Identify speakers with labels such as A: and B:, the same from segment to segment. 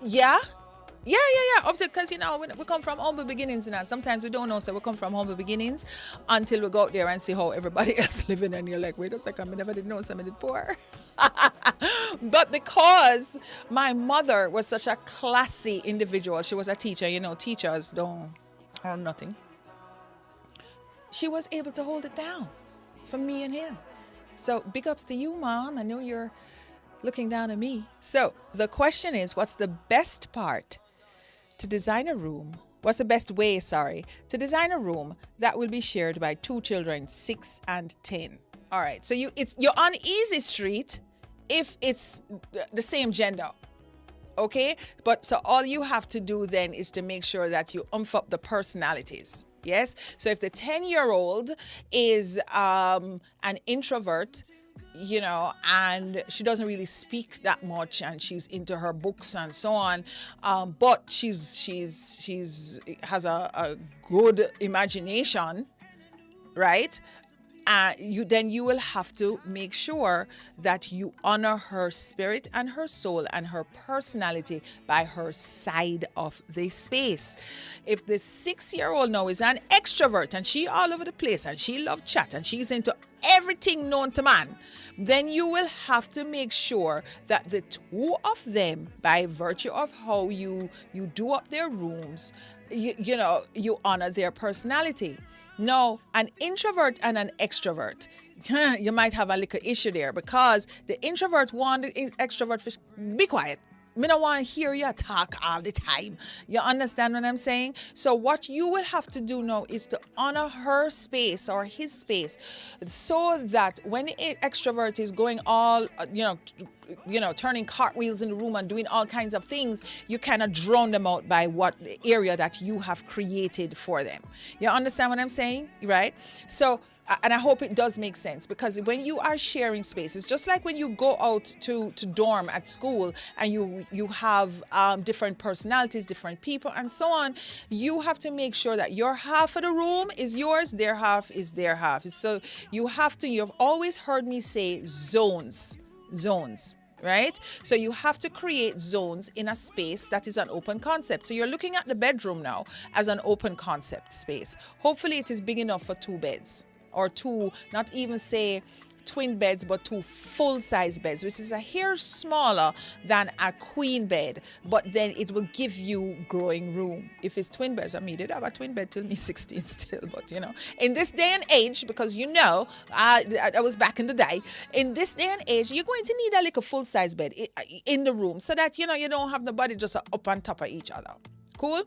A: Yeah. Yeah. Up to because we come from humble beginnings, and sometimes we don't know. So we come from humble beginnings until we go out there and see how everybody else living, and you're like, wait a second, I never did know some of it poor. But because my mother was such a classy individual, she was a teacher. Teachers don't have nothing. She was able to hold it down for me and him. So big ups to you, Mom. I know you're looking down at me. So the question is, what's the best part to design a room? What's the best way, to design a room that will be shared by two children, 6 and 10? All right. So you're on easy street if it's the same gender. Okay? But so all you have to do then is to make sure that you up the personalities. Yes? So if the 10-year-old is an introvert, and she doesn't really speak that much, and she's into her books and so on, but she's has a good imagination, right? You will have to make sure that you honor her spirit and her soul and her personality by her side of the space. If the 6-year-old now is an extrovert and she all over the place and she loves chat and she's into everything known to man, then you will have to make sure that the two of them, by virtue of how you do up their rooms, you honor their personality. No, an introvert and an extrovert, you might have a little issue there because the introvert want the extrovert to be quiet. Me don't want to hear you talk all the time. You understand what I'm saying? So what you will have to do now is to honor her space or his space, so that when an extrovert is going all, turning cartwheels in the room and doing all kinds of things, you cannot drown them out by what area that you have created for them. You understand what I'm saying? Right? So, and I hope it does make sense, because when you are sharing spaces, just like when you go out to dorm at school and you have different personalities, different people and so on, you have to make sure that your half of the room is yours, their half is their half. So you've always heard me say zones, right? So you have to create zones in a space that is an open concept. So you're looking at the bedroom now as an open concept space. Hopefully it is big enough for 2 beds. Or 2, not even say twin beds, but 2 full-size beds, which is a hair smaller than a queen bed, but then it will give you growing room. If it's twin beds, did have a twin bed till me 16 still, but in this day and age, because I was back in the day, in this day and age, you're going to need a little full-size bed in the room, so that, you don't have nobody just up on top of each other. Cool?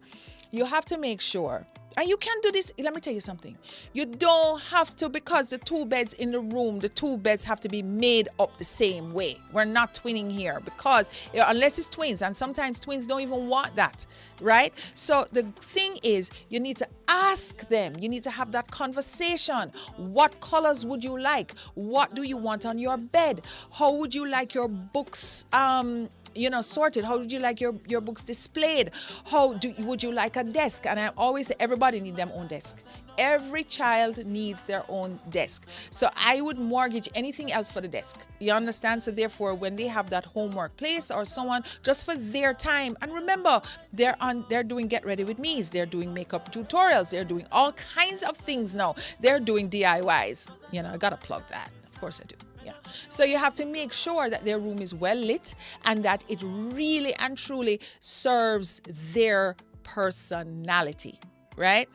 A: You have to make sure. And you can do this. Let me tell you something. You don't have to, because the 2 beds in the room, the 2 beds have to be made up the same way. We're not twinning here, because unless it's twins, and sometimes twins don't even want that, right? So the thing is, you need to ask them. You need to have that conversation. What colors would you like? What do you want on your bed? How would you like your books sorted? How would you like your books displayed? Would you like a desk? And I always say everybody needs their own desk. Every child needs their own desk. So I would mortgage anything else for the desk. You understand? So therefore, when they have that homework place or so on, just for their time, and remember, they're doing Get Ready With Me's, they're doing makeup tutorials, they're doing all kinds of things now. They're doing DIYs. I gotta plug that. Of course I do. So you have to make sure that their room is well lit and that it really and truly serves their personality, right?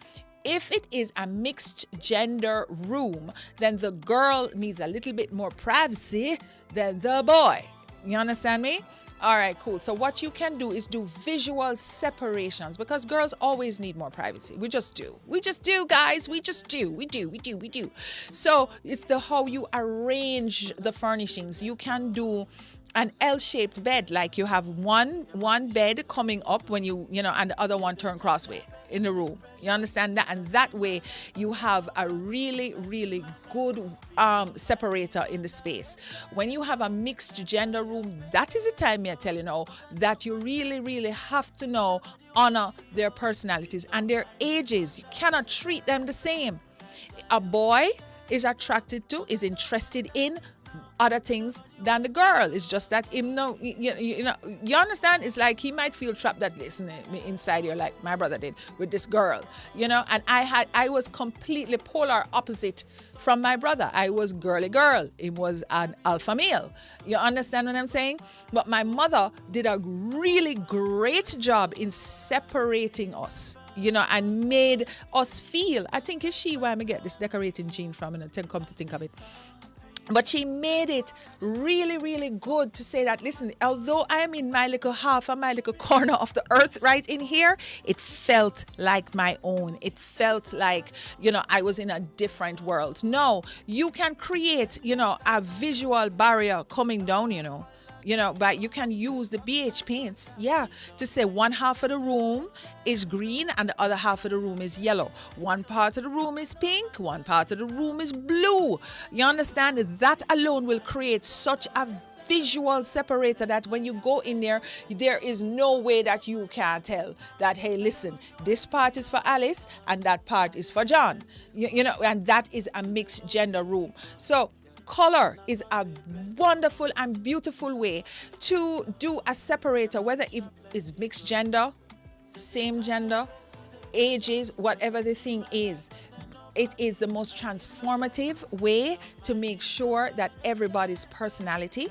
A: If it is a mixed gender room, then the girl needs a little bit more privacy than the boy. You understand me? All right, cool. So what you can do is do visual separations, because girls always need more privacy. We just do, guys. We do. So it's how you arrange the furnishings. You can do an L-shaped bed, like you have one bed coming up when and the other one turned crossway in the room. You understand that? And that way you have a really, really good separator in the space. When you have a mixed gender room, that is the time I tell you now that you really, really have to honor their personalities and their ages. You cannot treat them the same. A boy is interested in other things than the girl. It's just that him no, you understand? It's like he might feel trapped that listen inside here, like my brother did with this girl, and I was completely polar opposite from my brother. I was girly girl. He was an alpha male. You understand what I'm saying? But my mother did a really great job in separating us, and made us feel, I think it's she where I get this decorating gene from, and come to think of it. But she made it really, really good to say that, listen, although I'm in my little half of my little corner of the earth right in here, it felt like my own. It felt like, I was in a different world. No, you can create, a visual barrier coming down, but you can use the BH paints, to say one half of the room is green and the other half of the room is yellow. One part of the room is pink, one part of the room is blue. You understand? That alone will create such a visual separator that when you go in there is no way that you can tell that, hey, listen, this part is for Alice and that part is for John. And that is a mixed gender room. So color is a wonderful and beautiful way to do a separator, whether it is mixed gender, same gender, ages, whatever the thing is. It is the most transformative way to make sure that everybody's personality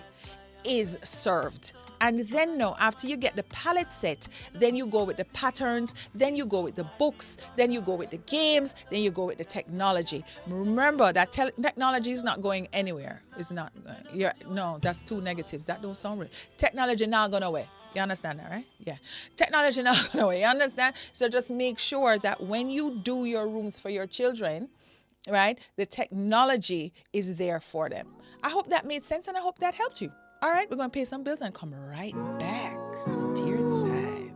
A: is served. And then after you get the palette set, then you go with the patterns, then you go with the books, then you go with the games, then you go with the technology. Remember that technology is not going anywhere. It's not. No, that's too negative. That don't sound real. Technology not going away. You understand that, right? Yeah. Technology not going away. You understand? So just make sure that when you do your rooms for your children, right, the technology is there for them. I hope that made sense and I hope that helped you. All right, we're going to pay some bills and come right back with the tear side.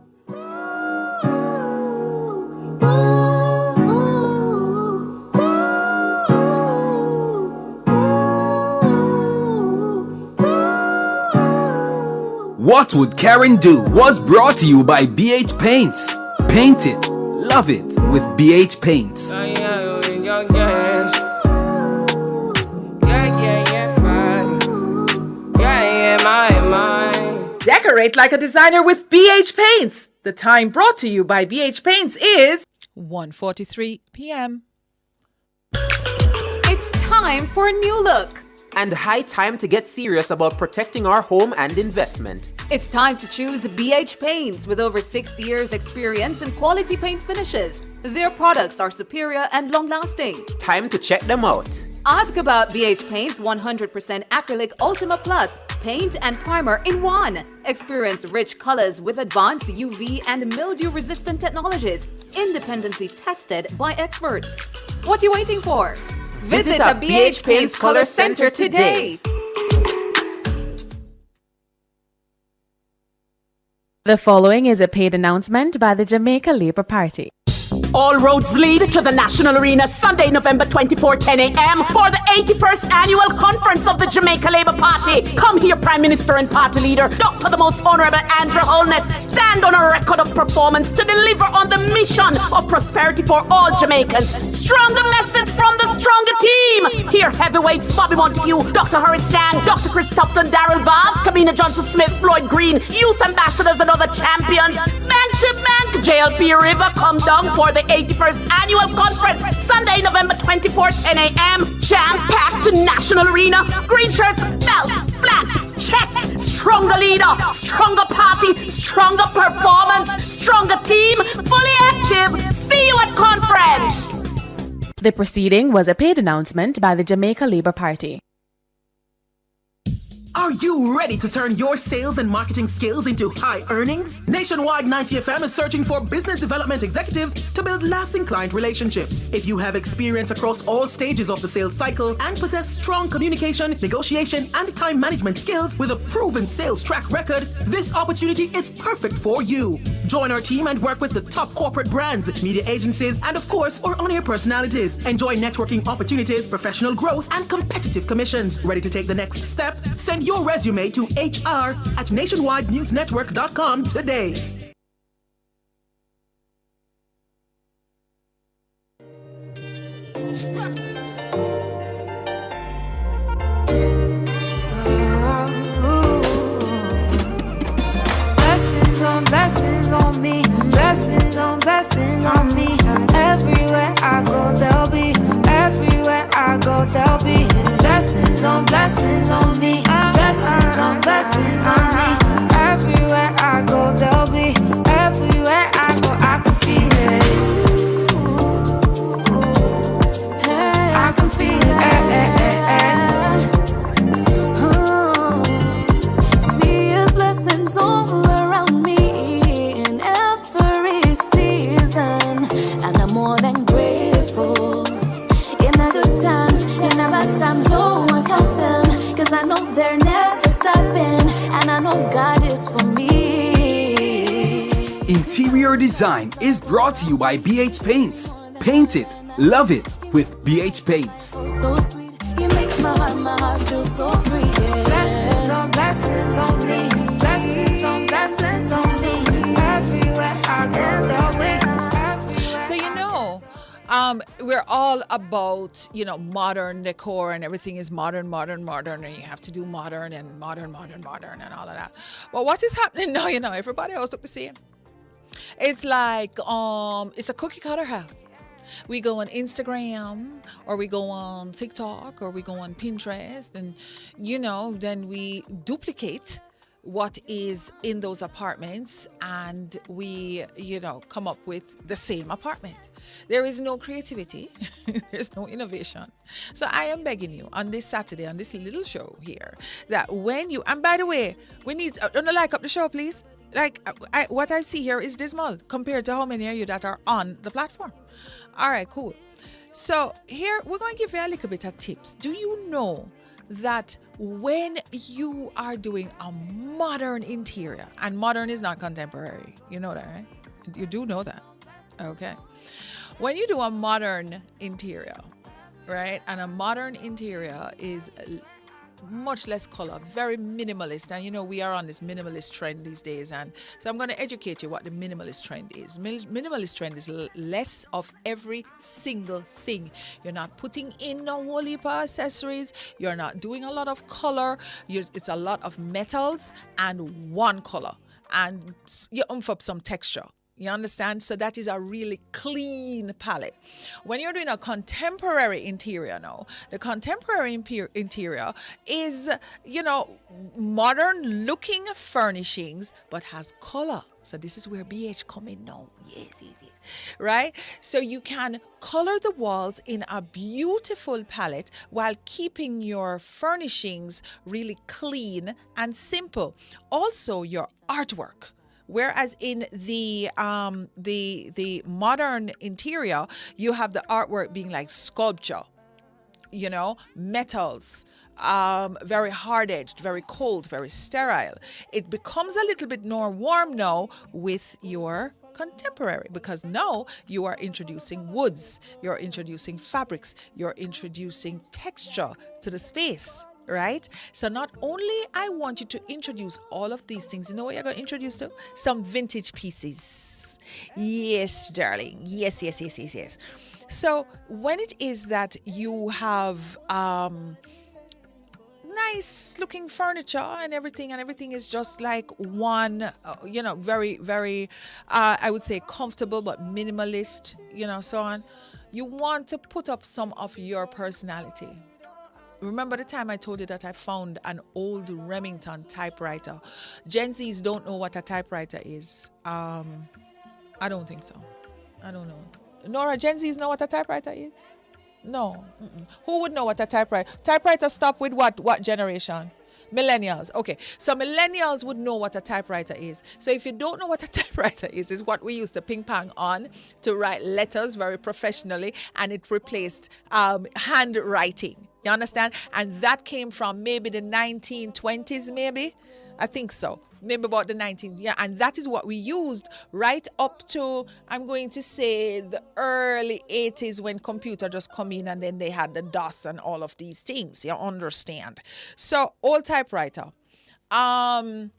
B: What Would Karen Do was brought to you by BH Paints. Paint it, love it with BH Paints.
C: Decorate like a designer with BH Paints. The time brought to you by BH Paints is
A: 1:43 p.m.
D: It's time for a new look.
E: And high time to get serious about protecting our home and investment.
D: It's time to choose BH Paints with over 60 years experience in quality paint finishes. Their products are superior and long-lasting.
E: Time to check them out.
D: Ask about BH Paint's 100% acrylic Ultima Plus paint and primer in one. Experience rich colors with advanced UV and mildew-resistant technologies, independently tested by experts. What are you waiting for? Visit a BH Paints Color Center today.
F: The following is a paid announcement by the Jamaica Labour Party.
G: All roads lead to the National Arena Sunday, November 24, 10 a.m. for the 81st Annual Conference of the Jamaica Labour Party. Come here, Prime Minister and Party Leader, Dr. the Most Honourable Andrew Holness, stand on a record of performance to deliver on the mission of prosperity for all Jamaicans. Stronger message from the stronger team. Here, heavyweights Bobby Montague, Dr. Horace Chang, Dr. Chris Tufton, Darrell Vaz, Kamina Johnson-Smith, Floyd Green, youth ambassadors and other champions. Bank to bank, JLP River come down for the 81st Annual Conference, Sunday, November 24, 10 a.m. Jam-packed to National Arena. Green shirts, belts, flats, check. Stronger leader, stronger party, stronger performance, stronger team, fully active. See you at conference.
F: The proceeding was a paid announcement by the Jamaica Labour Party.
H: Are you ready to turn your sales and marketing skills into high earnings? Nationwide 90FM is searching for business development executives to build lasting client relationships. If you have experience across all stages of the sales cycle and possess strong communication, negotiation, and time management skills with a proven sales track record, this opportunity is perfect for you. Join our team and work with the top corporate brands, media agencies, and of course, our on-air personalities. Enjoy networking opportunities, professional growth, and competitive commissions. Ready to take the next step? Send your resume to hr@nationwidenewsnetwork.com today.
I: Blessings on me. Everywhere I go, they'll be. Everywhere I go, they'll be. Blessings on me. Blessings on me. Everywhere I go, they'll be. Everywhere I go, I can feel it. I can feel it. See His blessings all around me in every season, and I'm more than grateful. In the good times, in the bad times, oh, I count them, 'cause I know they're never stopping, and I know God is for me.
B: Interior design is brought to you by BH Paints. Paint it, love it with BH Paints.
I: So sweet, He makes my heart feel so free. Yeah. Blessings on me. Blessings on me. Everywhere I go, they'll be.
A: So we're all about, modern decor, and everything is modern, and you have to do modern and modern and all of that. But what is happening now, everybody else look the same. It's like it's a cookie cutter house. We go on Instagram, or we go on TikTok, or we go on Pinterest, and then we duplicate what is in those apartments, and we come up with the same apartment. There is no creativity. There's no innovation. So I am begging you on this Saturday, on this little show here, that when you, and by the way, we need like up the show, please. Like what I see here is dismal compared to how many of you that are on the platform. All right, cool. So here we're going to give you a little bit of tips. Do you know that when you are doing a modern interior, and modern is not contemporary, you know that, right? You do know that. Okay. When you do a modern interior, right, and a modern interior is much less color, very minimalist, and we are on this minimalist trend these days, and so I'm going to educate you what the minimalist trend is. Minimalist trend is less of every single thing. You're not putting in no whole heap of accessories, you're not doing a lot of color, it's a lot of metals and one color, and you oomph up some texture. You understand? So that is a really clean palette. When you're doing a contemporary interior now, the contemporary interior is, modern looking furnishings, but has color. So this is where BH come in now. Yes. Right? So you can color the walls in a beautiful palette while keeping your furnishings really clean and simple. Also, your artwork. Whereas in the modern interior, you have the artwork being like sculpture, metals, very hard-edged, very cold, very sterile. It becomes a little bit more warm now with your contemporary, because now you are introducing woods, you're introducing fabrics, you're introducing texture to the space. Right? So not only I want you to introduce all of these things, you know what you're going to introduce to? Some vintage pieces. Yes, darling. Yes. So when it is that you have nice looking furniture and everything is just like one, very, very, I would say comfortable but minimalist, so on. You want to put up some of your personality. Remember the time I told you that I found an old Remington typewriter? Gen Zs don't know what a typewriter is. I don't think so. I don't know. Nora, Gen Zs know what a typewriter is? No. Who would know what a typewriter? Typewriter stop with what generation? Millennials. Okay. So millennials would know what a typewriter is. So if you don't know what a typewriter is what we used to ping pong on to write letters very professionally, and it replaced handwriting. You understand? And that came from maybe the 1920s, maybe. I think so. Maybe about the 19th. Yeah. And that is what we used right up to, I'm going to say, the early 80s, when computer just come in, and then they had the DOS and all of these things. You understand? So old typewriter. And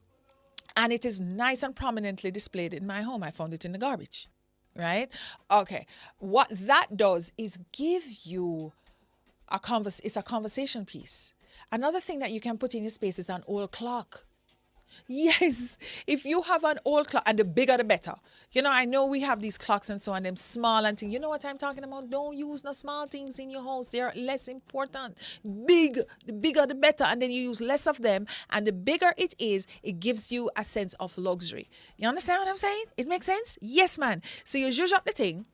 A: it is nice and prominently displayed in my home. I found it in the garbage. Right? Okay. What that does is give you it's a conversation piece. Another thing that you can put in your space is an old clock. Yes, if you have an old clock, and the bigger the better. You know, I know we have these clocks and so on, them small and things. You know what I'm talking about? Don't use no small things in your house. They're less important. Big, the bigger the better. And then you use less of them. And the bigger it is, it gives you a sense of luxury. You understand what I'm saying? It makes sense? Yes, man. So you zhuzh up the thing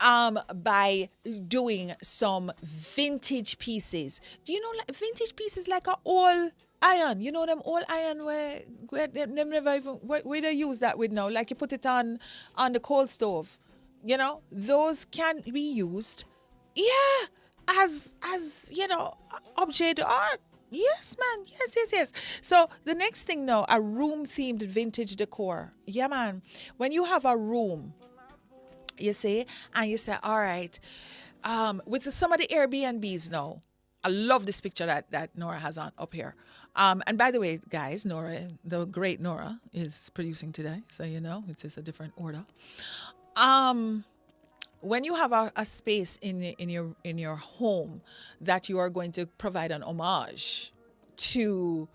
A: by doing some vintage pieces. Do you know, like vintage pieces like a old iron? You know them old iron where they never even where they use that with now? Like you put it on the coal stove. You know, those can be used, yeah, as you know, object art. Yes, man. Yes. So the next thing now, a room themed vintage decor. Yeah, man. When you have a room, you see, and you say, all right, with some of the Airbnbs now, I love this picture that Nora has on up here. And by the way, guys, Nora, the great Nora, is producing today, so you know it's just a different order. When you have a space in your home that you are going to provide an homage to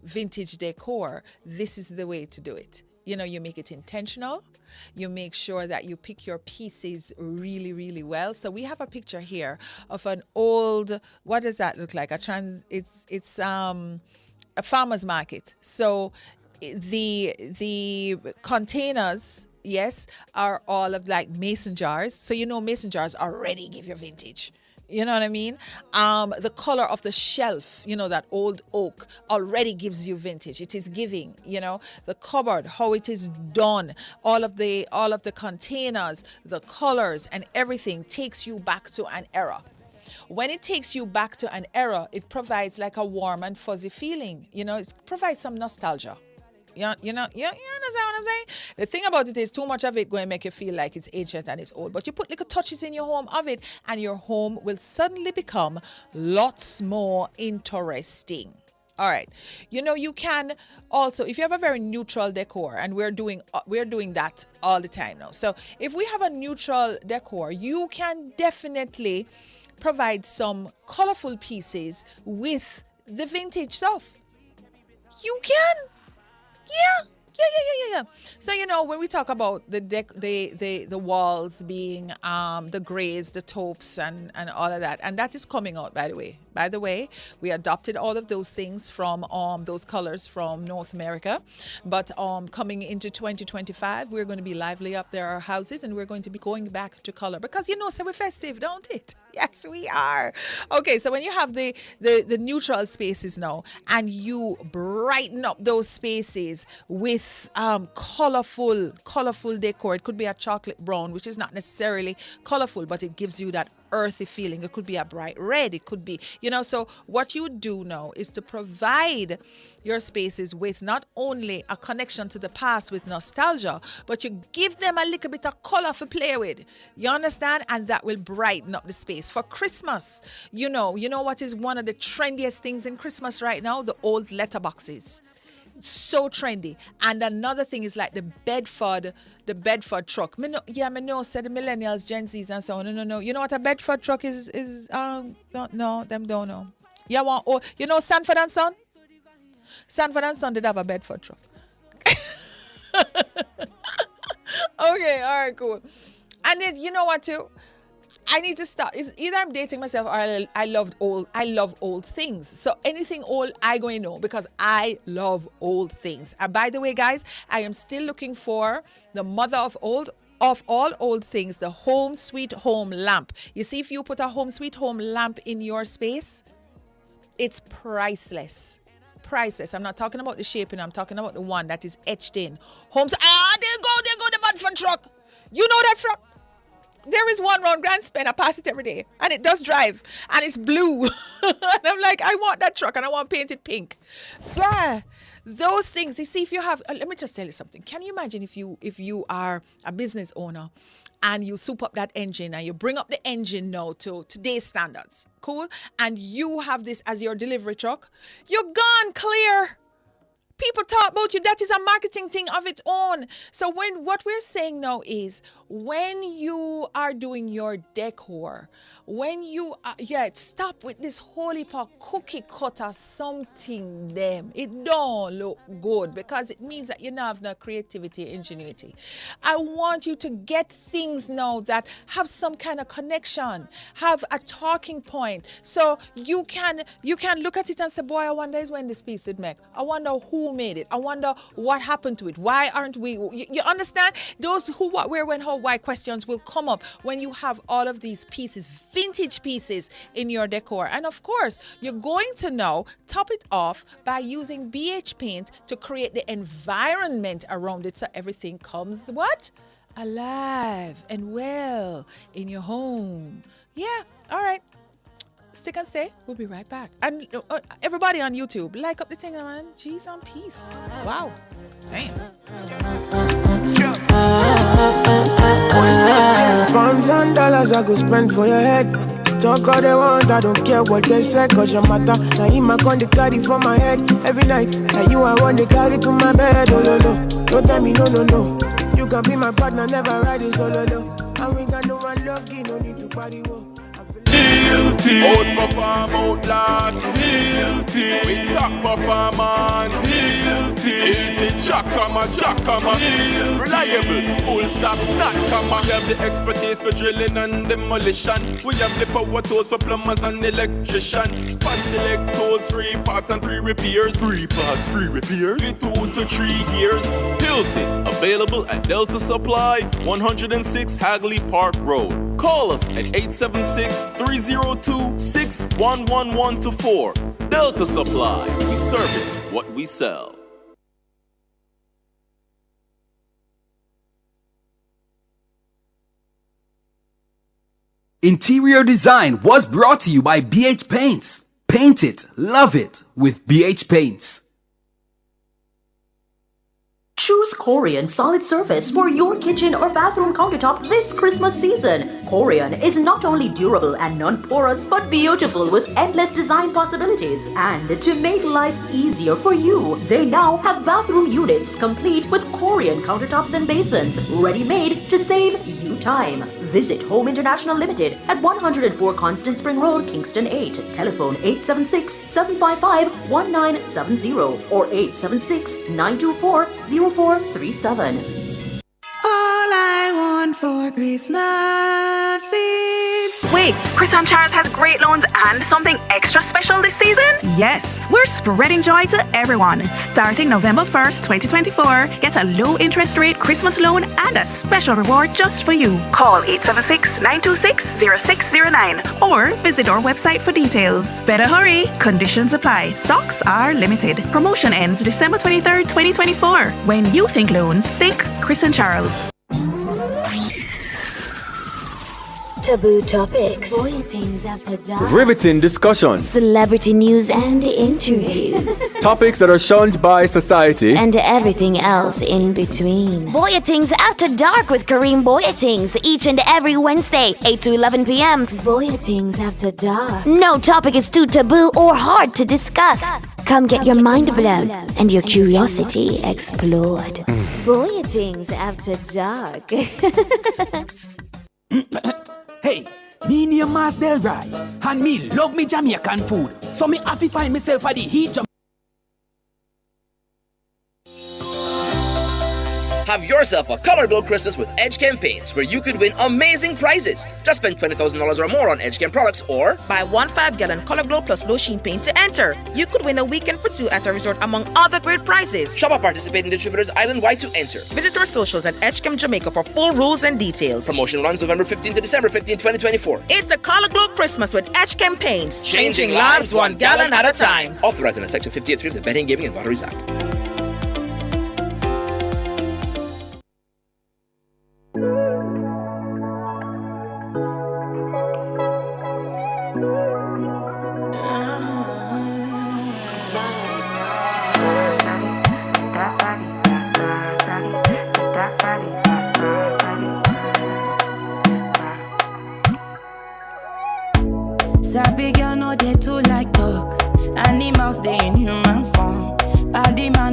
A: vintage decor, this is the way to do it. You know, you make it intentional. You make sure that you pick your pieces really, really well. So we have a picture here of an old, what does that look like? It's a farmer's market. So the containers, yes, are all of like mason jars. So you know mason jars already give you vintage. You know what I mean? The color of the shelf, you know, that old oak already gives you vintage. It is giving, you know, the cupboard, how it is done, all of the containers, the colors and everything takes you back to an era. When it takes you back to an era, it provides like a warm and fuzzy feeling. You know, it provides some nostalgia. You understand what I'm saying? The thing about it is too much of it going to make you feel like it's ancient and it's old. But you put little touches in your home of it and your home will suddenly become lots more interesting. All right. You know, you can also, if you have a very neutral decor, and we're doing that all the time now. So if we have a neutral decor, you can definitely provide some colorful pieces with the vintage stuff. You can. Yeah. So you know when we talk about the walls being the grays, the taupes, and all of that, and that is coming out by the way. By the way, we adopted all of those things from those colors from North America, but coming into 2025, we're going to be lively up there our houses, and we're going to be going back to color because you know, so we're festive, don't it? Yes, we are. Okay, so when you have the neutral spaces now, and you brighten up those spaces with colorful decor. It could be a chocolate brown, which is not necessarily colorful, but it gives you that earthy feeling. It could be a bright red. It could be, you know, so what you do now is to provide your spaces with not only a connection to the past with nostalgia, but you give them a little bit of color to play with. You understand? And that will brighten up the space. For Christmas, you know what is one of the trendiest things in Christmas right now? The old letterboxes. So trendy. And another thing is like the Bedford truck. Me know said the millennials, Gen Zs and so on. No. You know what a Bedford truck is no, them don't know. You know Sanford and Son? Sanford and Son did have a Bedford truck. Okay, all right, cool. And then you know what too? I need to start. It's either I'm dating myself or I love old things. So anything old, I go know because I love old things. And by the way, guys, I am still looking for the mother of all old things, the home sweet home lamp. You see, if you put a home sweet home lamp in your space, it's priceless. Priceless. I'm not talking about the shaping. I'm talking about the one that is etched in. Homes. There go the Bedford truck. You know that truck? There is one round Grand Spend. I pass it every day. And it does drive. And it's blue. And I'm like, I want that truck and I want painted pink. Yeah. Those things. You see, if you have, let me just tell you something. Can you imagine if you are a business owner and you soup up that engine and you bring up the engine now to today's standards. Cool? And you have this as your delivery truck. You're gone clear. people talk about you, that is a marketing thing of its own. So what we're saying now is when you are doing your decor, when you stop with this holy pot cookie cutter something them. It don't look good because it means that you don't have no creativity, ingenuity. I want you to get things now that have some kind of connection, have a talking point. So you can look at it and say, boy, I wonder is when this piece would make. I wonder who made it. I wonder what happened to it. Why aren't we? You understand? Those who, what, where, when, how, why questions will come up when you have all of these pieces, vintage pieces in your decor. And of course, you're going to now top it off by using BH paint to create the environment around it so everything comes what? Alive and well in your home. Yeah, all right. Stick and stay. We'll be right back. And everybody on YouTube, like up the thing, man. Jeez on peace. Wow. Damn.
J: Pounds and dollars I go spend for your head. Talk all they want, I don't care what they say, cause your matter. Now him I con the carry for my head every night. And you I want to carry to my bed, oh no no. Don't tell me no no no. You can be my partner, never ride it solo low. And we got no one lucky, no need to party whoa.
K: Guilty. Outperform, outlast. Guilty. With top performance. Guilty. Jackama. Reliable. Full stop, not comma. We have the expertise for drilling and demolition. We have the power tools for plumbers and electrician. Pan select tools, 3 parts and 3 repairs. 3 parts, 3 repairs. 2 to 3 years. Hilton. Available at Delta Supply, 106 Hagley Park Road. Call us at 876-302-61124. Delta Supply. We service what we sell.
B: Interior design was brought to you by BH Paints. Paint it, love it with BH Paints.
L: Choose Corian Solid Surface for your kitchen or bathroom countertop this Christmas season. Corian is not only durable and non-porous, but beautiful with endless design possibilities. And to make life easier for you, they now have bathroom units complete with Corian countertops and basins, ready-made to save you time. Visit Home International Limited at 104 Constant Spring Road, Kingston 8. Telephone 876-755-1970 or 876-924-0437.
M: All I want for Christmas is...
N: Wait, Chris and Charles has great loans and something extra special this season?
M: Yes, we're spreading joy to everyone. Starting November 1st, 2024, get a low interest rate Christmas loan and a special reward just for you.
N: Call 876-926-0609
M: or visit our website for details. Better hurry, conditions apply. Stocks are limited. Promotion ends December 23rd, 2024. When you think loans, think Chris and Charles.
O: Taboo topics, bulletins after dark,
P: riveting discussions,
O: celebrity news and interviews,
P: topics that are shunned by society,
O: and everything else in between. Bulletins After Dark with Kareem Bulletins each and every Wednesday, 8 to 11 p.m. Bulletins After Dark. No topic is too taboo or hard to discuss. Come get your mind blown and your curiosity explored. Bulletins After Dark.
Q: Hey, me name Mas Delray, and me love me Jamaican food, so me have to find myself at the heat.
R: Have yourself a Color Glow Christmas with EdgeChem Paints, where you could win amazing prizes. Just spend $20,000 or more on EdgeChem products, or
S: buy 1 5-gallon Color Glow plus low sheen paint to enter. You could win a weekend for 2 at a resort, among other great prizes.
R: Shop at participating distributors island-wide to enter.
S: Visit our socials at EdgeChem Jamaica for full rules and details.
R: Promotion runs November 15 to December 15, 2024.
S: It's a Color Glow Christmas with EdgeChem Paints. Changing lives 1 gallon at a time.
R: Authorized under Section 58.3 of the Betting, Gaming and Lotteries Act.
T: Sabi girl no dey too like talk. Animals they in human form. Body man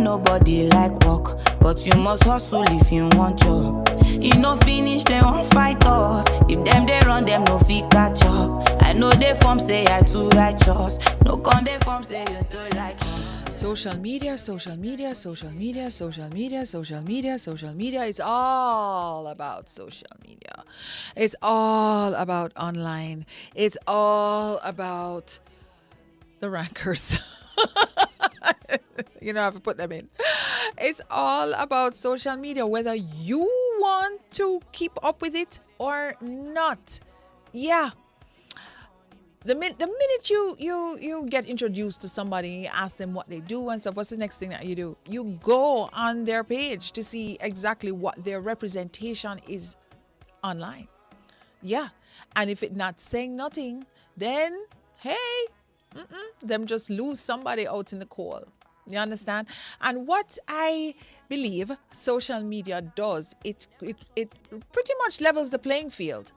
T: But you must hustle if you want job. You no finish, they won't fight us. If them they run, them no fit catch up. I know they form say I too righteous. No con they form say you too like
A: Social media, social media, social media, social media, social media, social media. It's all about social media. It's all about online. It's all about the rankers. You know, I have to put them in. It's all about social media, whether you want to keep up with it or not. Yeah. The minute you get introduced to somebody, you ask them what they do and stuff, what's the next thing that you do? You go on their page to see exactly what their representation is online. Yeah. And if it's not saying nothing, then, hey, them just lose somebody out in the cold. You understand? And what I believe social media does, it pretty much levels the playing field.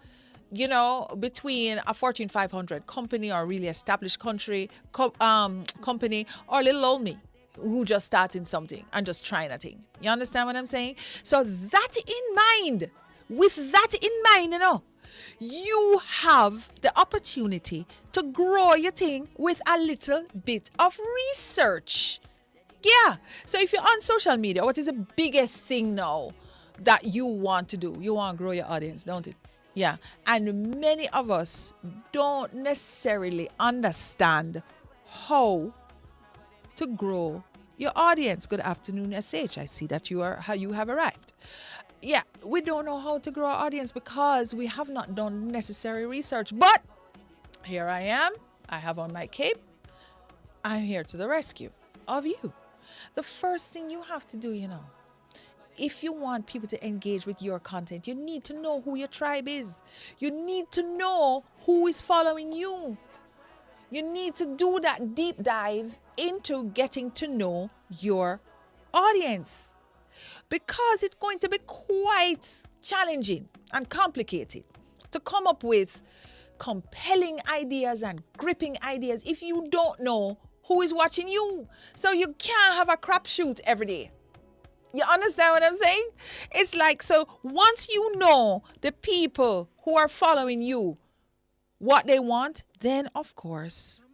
A: You know, between a Fortune 500 company or a really established company or little old me who just starting something and just trying a thing. You understand what I'm saying? So that in mind, with that in mind, you know, you have the opportunity to grow your thing with a little bit of research. Yeah. So if you're on social media, what is the biggest thing now that you want to do? You want to grow your audience, don't it? Yeah. And many of us don't necessarily understand how to grow your audience. Good afternoon, SH. I see that you have arrived. Yeah, we don't know how to grow our audience because we have not done necessary research. But here I am. I have on my cape. I'm here to the rescue of you. The first thing you have to do, you know, if you want people to engage with your content, you need to know who your tribe is. You need to know who is following you. You need to do that deep dive into getting to know your audience, because it's going to be quite challenging and complicated to come up with compelling ideas and gripping ideas if you don't know who is watching you. So you can't have a crapshoot every day. You understand what I'm saying? It's like, so once you know the people who are following you, what they want, then of course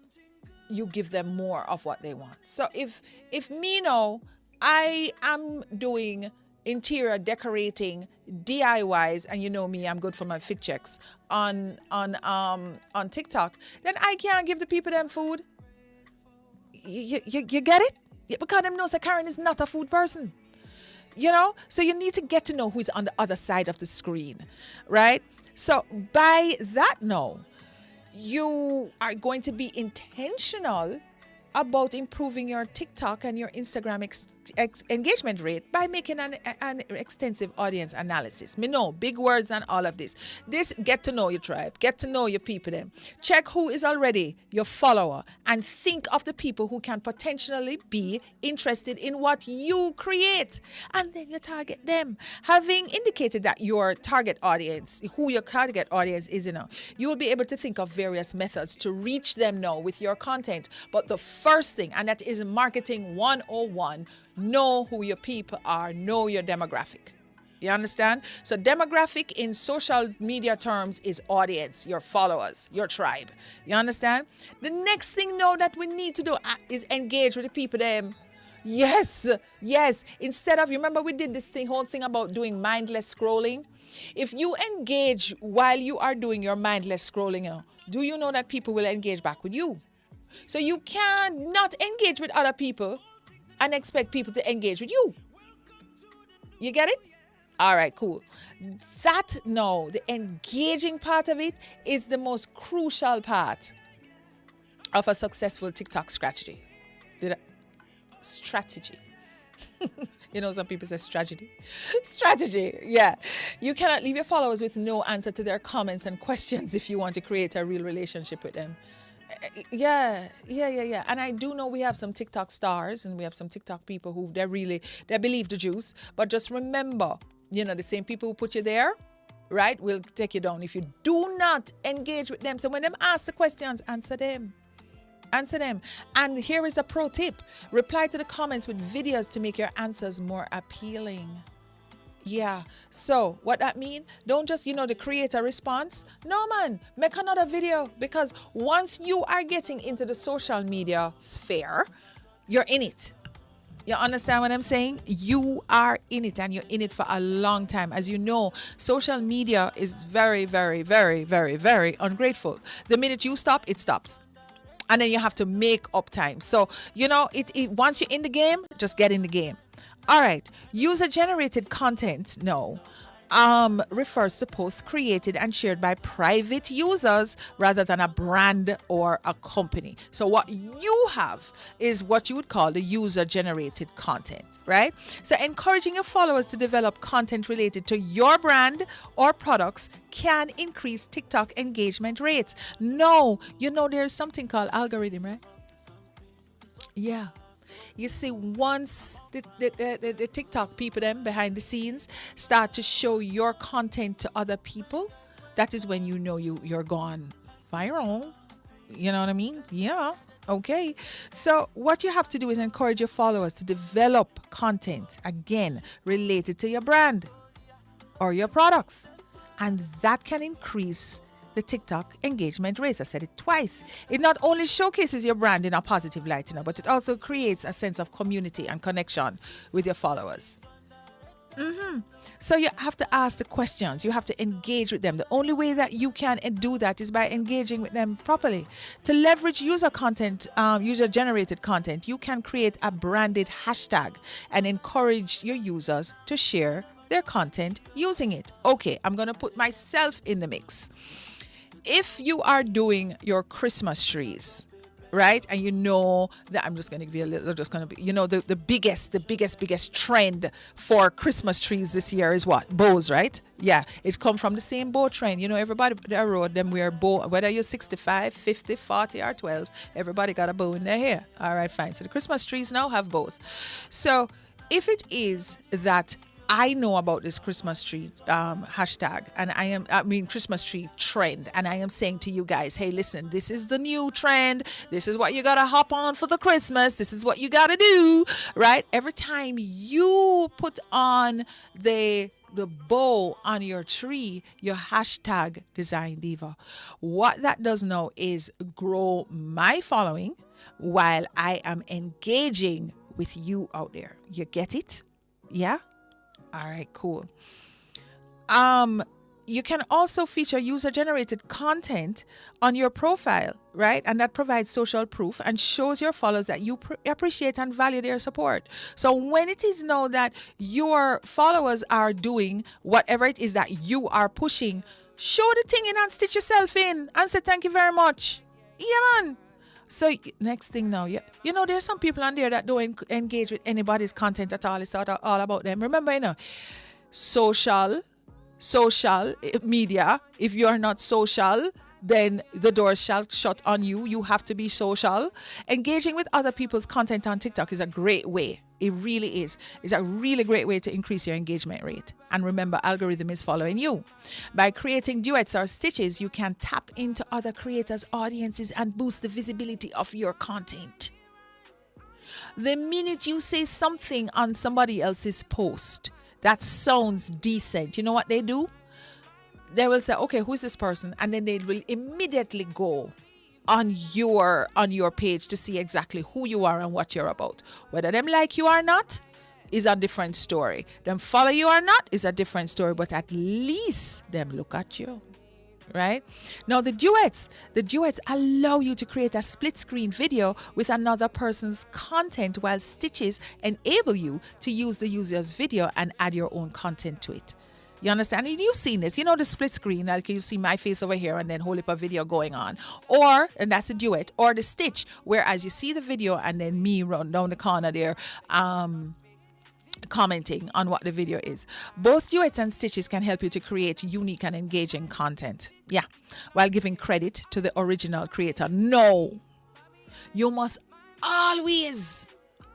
A: you give them more of what they want. So if me know I am doing interior decorating DIYs, and you know me, I'm good for my fit checks on TikTok, then I can't give the people them food. You get it? Because them knows that Karen is not a food person. You know, so you need to get to know who's on the other side of the screen, right? So by that now, you are going to be intentional about improving your TikTok and your Instagram engagement rate by making an extensive audience analysis. Me know, big words and all of this. This, get to know your tribe, get to know your people them. Check who is already your follower and think of the people who can potentially be interested in what you create. And then you target them. Having indicated that your target audience, who your target audience is, you know, you will be able to think of various methods to reach them now with your content. But the first thing, and that is marketing 101, know who your people are, know your demographic. You understand? So demographic in social media terms is audience, your followers, your tribe. You understand? The next thing now that we need to do is engage with the people them. Yes. Instead of, remember we did this whole thing about doing mindless scrolling? If you engage while you are doing your mindless scrolling, you know, do you know that people will engage back with you? So you cannot engage with other people and expect people to engage with you. You get it? All right, cool. That, no, the engaging part of it is the most crucial part of a successful TikTok strategy. Strategy. You know, some people say strategy. Strategy, yeah. You cannot leave your followers with no answer to their comments and questions if you want to create a real relationship with them. Yeah. And I do know we have some TikTok stars and we have some TikTok people who they believe the juice. But just remember, you know, the same people who put you there, right, will take you down if you do not engage with them. So when them ask the questions, answer them. Answer them. And here is a pro tip. Reply to the comments with videos to make your answers more appealing. Yeah. So what that mean? Don't just, the creator response. No, man. Make another video, because once you are getting into the social media sphere, you're in it. You understand what I'm saying? You are in it, and you're in it for a long time. As you know, social media is very, very, very, very, very ungrateful. The minute you stop, it stops. And then you have to make up time. So, once you're in the game, just get in the game. All right. User-generated content, no. Refers to posts created and shared by private users rather than a brand or a company. So what you have is what you would call the user-generated content, right? So encouraging your followers to develop content related to your brand or products can increase TikTok engagement rates. No, there's something called algorithm, right? Yeah. You see, once the TikTok people them behind the scenes start to show your content to other people, that is when you're gone viral. You know what I mean? Yeah. Okay. So what you have to do is encourage your followers to develop content, again, related to your brand or your products. And that can increase the TikTok engagement rates. I said it twice. It not only showcases your brand in a positive light, but it also creates a sense of community and connection with your followers. So you have to ask the questions. You have to engage with them. The only way that you can do that is by engaging with them properly. To leverage user-generated content, you can create a branded hashtag and encourage your users to share their content using it. Okay, I'm going to put myself in the mix. If you are doing your Christmas trees, right, and that I'm just going to give you a little, the biggest trend for Christmas trees this year is what? Bows, right? Yeah, it's come from the same bow trend. Everybody that rode them wear bow, whether you're 65, 50, 40, or 12, everybody got a bow in their hair. All right, fine. So the Christmas trees now have bows. So if it is that I know about this Christmas tree hashtag, and Christmas tree trend, and I am saying to you guys, hey, listen, this is the new trend. This is what you gotta hop on for the Christmas. This is what you gotta do, right? Every time you put on the bow on your tree, your hashtag Deszign Diva. What that does now is grow my following while I am engaging with you out there. You get it? Yeah? All right, cool. You can also feature user-generated content on your profile, right? And that provides social proof and shows your followers that you appreciate and value their support. So when it is now that your followers are doing whatever it is that you are pushing, show the thing in and stitch yourself in and say thank you very much. Yeah, man. So next thing now, there's some people on there that don't engage with anybody's content at all. It's all about them. Remember, social media, if you are not social, then the doors shall shut on you. You have to be social. Engaging with other people's content on TikTok is a great way. It really is. It's a really great way to increase your engagement rate. And remember, algorithm is following you. By creating duets or stitches, you can tap into other creators' audiences and boost the visibility of your content. The minute you say something on somebody else's post that sounds decent, you know what they do? They will say, okay, who's this person? And then they will immediately go on your page to see exactly who you are and what you're about. Whether them like you or not is a different story. Them follow you or not is a different story, but at least them look at you. Right? Now the duets allow you to create a split screen video with another person's content, while stitches enable you to use the user's video and add your own content to it. You understand? And you've seen this. The split screen, like you see my face over here and then whole heap of video going on. And that's a duet. Or the stitch, whereas you see the video and then me run down the corner there commenting on what the video is. Both duets and stitches can help you to create unique and engaging content. Yeah. While giving credit to the original creator. No. You must always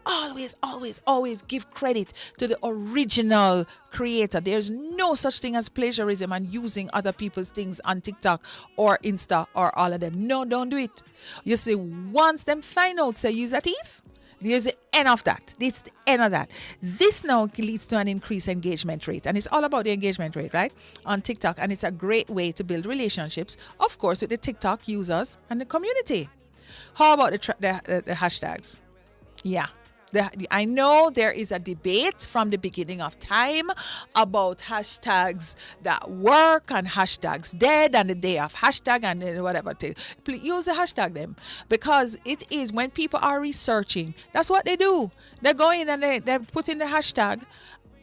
A: always, always, always give credit to the original creator. There's no such thing as plagiarism and using other people's things on TikTok or Insta or all of them. No, don't do it. You see, once them find out, say, use a thief, there's the end of that. This is the end of that. This now leads to an increased engagement rate. And it's all about the engagement rate, right? On TikTok. And it's a great way to build relationships, of course, with the TikTok users and the community. How about the hashtags? Yeah. I know there is a debate from the beginning of time about hashtags that work and hashtags dead and the day of hashtag and whatever. Please use the hashtag them, because it is when people are researching, that's what they do. They go in and they put in the hashtag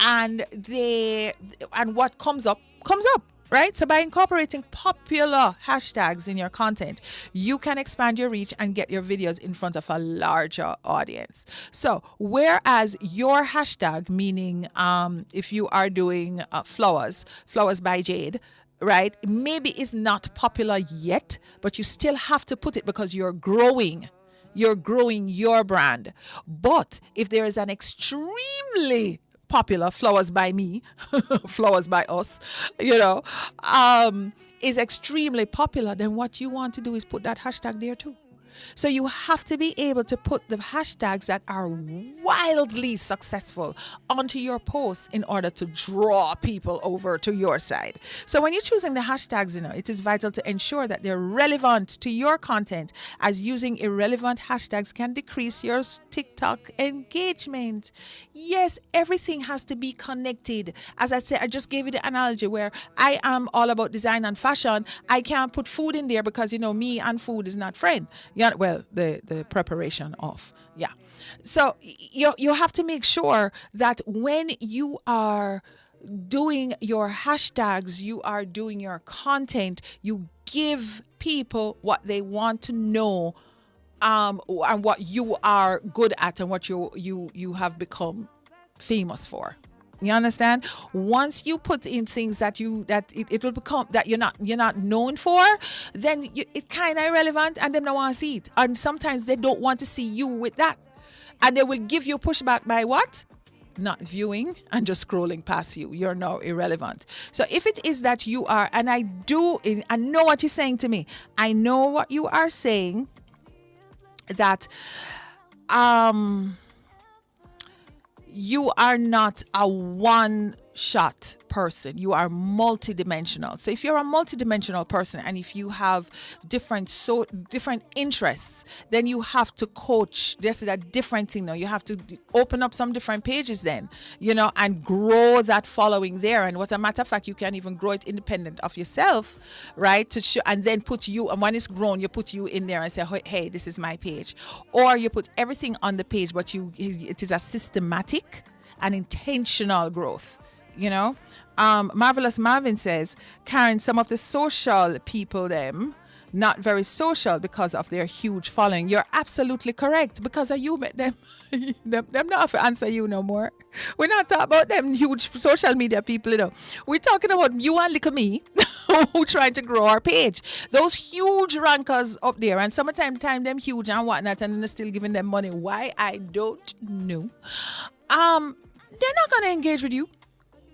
A: and what comes up comes up. Right? So by incorporating popular hashtags in your content, you can expand your reach and get your videos in front of a larger audience. So whereas your hashtag, meaning if you are doing flowers by Jade, right, maybe is not popular yet, but you still have to put it because you're growing your brand. But if there is an extremely popular flowers by me, flowers by us, is extremely popular, then what you want to do is put that hashtag there too. So you have to be able to put the hashtags that are wildly successful onto your posts in order to draw people over to your side. So when you're choosing the hashtags, it is vital to ensure that they're relevant to your content, as using irrelevant hashtags can decrease your TikTok engagement. Yes, everything has to be connected. As I said, I just gave you the analogy where I am all about design and fashion. I can't put food in there because, me and food is not friend. Yeah, well, the preparation of, yeah. So you have to make sure that when you are doing your hashtags, you are doing your content, you give people what they want to know, and what you are good at and what you have become famous for. You understand? Once you put in things that it will become that you're not known for, then it kind of irrelevant, and them don't want to see it. And sometimes they don't want to see you with that, and they will give you pushback by what? Not viewing and just scrolling past you. You're now irrelevant. So if it is that you are, and I know what you're saying to me. I know what you are saying, that you are not a one-shot person. You are multidimensional. So if you're a multidimensional person and if you have different interests, then you have to coach. This is a different thing now. You have to open up some different pages then, and grow that following there. And as a matter of fact, you can even grow it independent of yourself, right? To show, and then put you, and when it's grown, you put you in there and say, hey, this is my page. Or you put everything on the page, but it is a systematic and intentional growth. Marvelous Marvin says, Karen, some of the social people, them not very social because of their huge following. You're absolutely correct, because of you met them. them not have to answer you no more. We're not talking about them huge social media people, We're talking about you and little me who trying to grow our page. Those huge rankers up there, and sometimes time them huge and whatnot, and they're still giving them money. Why? I don't know. They're not going to engage with you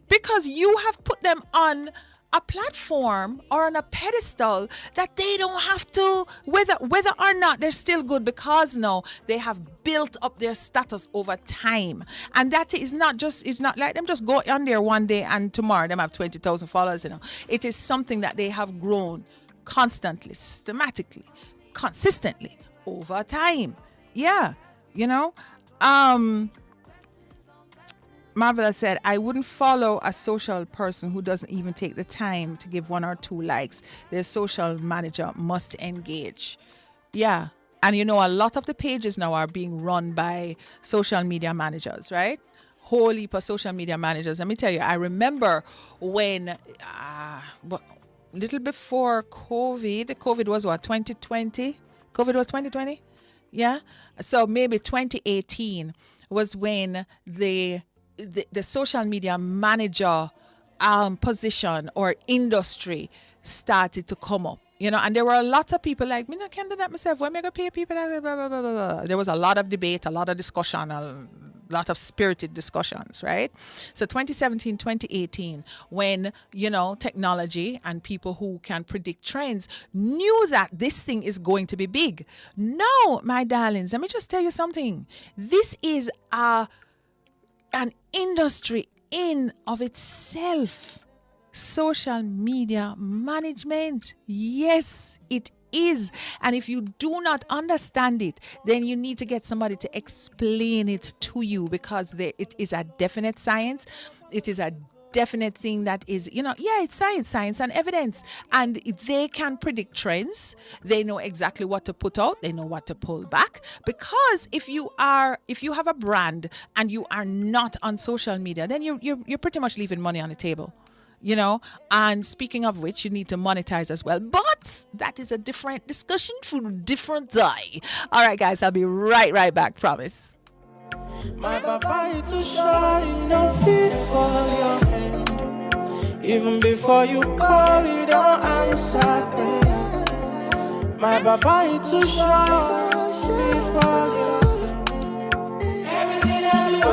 A: because you have put them on a platform or on a pedestal that they don't have to, whether or not they're still good, because now they have built up their status over time. And that is it's not like them just go on there one day and tomorrow them have 20,000 followers. It is something that they have grown constantly, systematically, consistently over time. Yeah, Marvela said, I wouldn't follow a social person who doesn't even take the time to give 1 or 2 likes. Their social manager must engage. Yeah. And a lot of the pages now are being run by social media managers, right? Whole heap of social media managers. Let me tell you, I remember when, little before COVID was what, 2020? COVID was 2020? Yeah. So maybe 2018 was when the social media manager position or industry started to come up. You know, and there were lots of people like, me not can do that myself. When am I going to pay people? Blah, blah, blah, blah, blah. There was a lot of debate, a lot of discussion, a lot of spirited discussions, right? So 2017, 2018, when, you know, technology and people who can predict trends knew that this thing is going to be big. No, my darlings, let me just tell you something. This is an industry in of itself. Social media management. Yes, it is. And if you do not understand it, then you need to get somebody to explain it to you, because it is a definite science. It is a definite thing that is, you know, yeah, it's science and evidence. And they can predict trends. They know exactly what to put out. They know what to pull back. Because if you have a brand and you are not on social media, then you're pretty much leaving money on the table. You know, and speaking of which, you need to monetize as well. But that is a different discussion for a different day. All right, guys, I'll be right back. Promise.
J: My papa is too shy, no fit for your hand. Even before you call, you don't answer. My papa is too shy for your hand. Everything I do.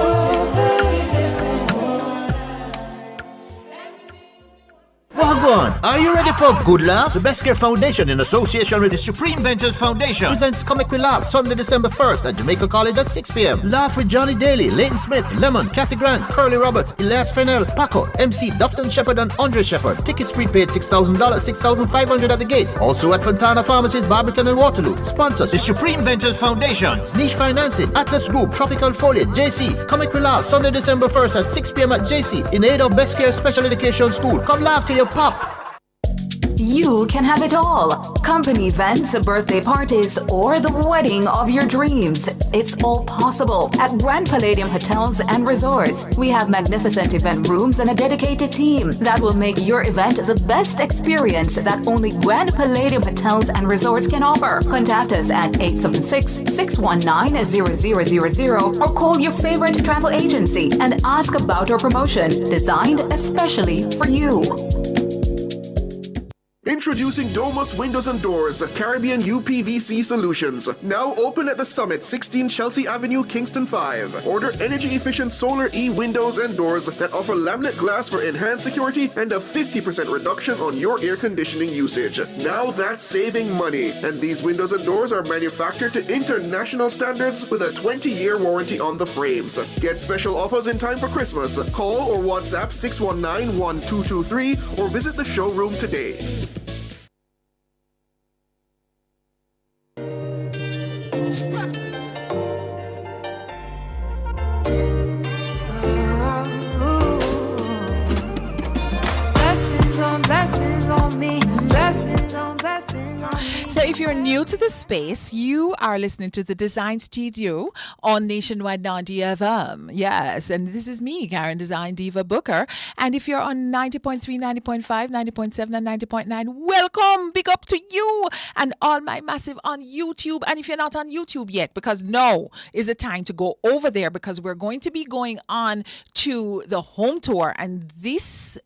U: Wagwan, are you ready for good laugh? The Best Care Foundation, in association with the Supreme Ventures Foundation, presents Comic with Laugh Sunday, December 1st at Jamaica College at 6 p.m. Laugh with Johnny Daly, Leighton Smith, Lemon, Kathy Grant, Curly Roberts, Elias Fennell, Paco, MC, Dufton Shepherd and Andre Shepherd. Tickets prepaid $6,000, $6,500 at the gate. Also at Fontana Pharmacies, Barbican and Waterloo. Sponsors, the Supreme Ventures Foundation, Niche Financing, Atlas Group, Tropical Foliage, JC. Comic with Laugh Sunday, December 1st at 6 p.m. at JC in aid of Best Care Special Education School. Come laugh till you pop.
D: You can have it all. Company events, birthday parties, or the wedding of your dreams. It's all possible at Grand Palladium Hotels and Resorts. We have magnificent event rooms and a dedicated team that will make your event the best experience that only Grand Palladium Hotels and Resorts can offer. Contact us at 876-619-0000 or call your favorite travel agency and ask about our promotion designed especially for you.
V: Introducing Domus Windows and Doors, Caribbean UPVC solutions. Now open at the Summit, 16 Chelsea Avenue, Kingston 5. Order energy-efficient solar E-windows and doors that offer laminate glass for enhanced security and a 50% reduction on your air conditioning usage. Now that's saving money. And these windows and doors are manufactured to international standards with a 20-year warranty on the frames. Get special offers in time for Christmas. Call or WhatsApp 619-1223 or visit the showroom today.
A: So if you're new to the space, you are listening to the Design Studio on Nationwide 90 FM. Yes, and this is me, Karen Design Diva Booker. And if you're on 90.3, 90.5, 90.7, and 90.9, welcome, big up to you and all my massive on YouTube. And if you're not on YouTube yet, because now is the time to go over there, because we're going to be going on to the home tour. And this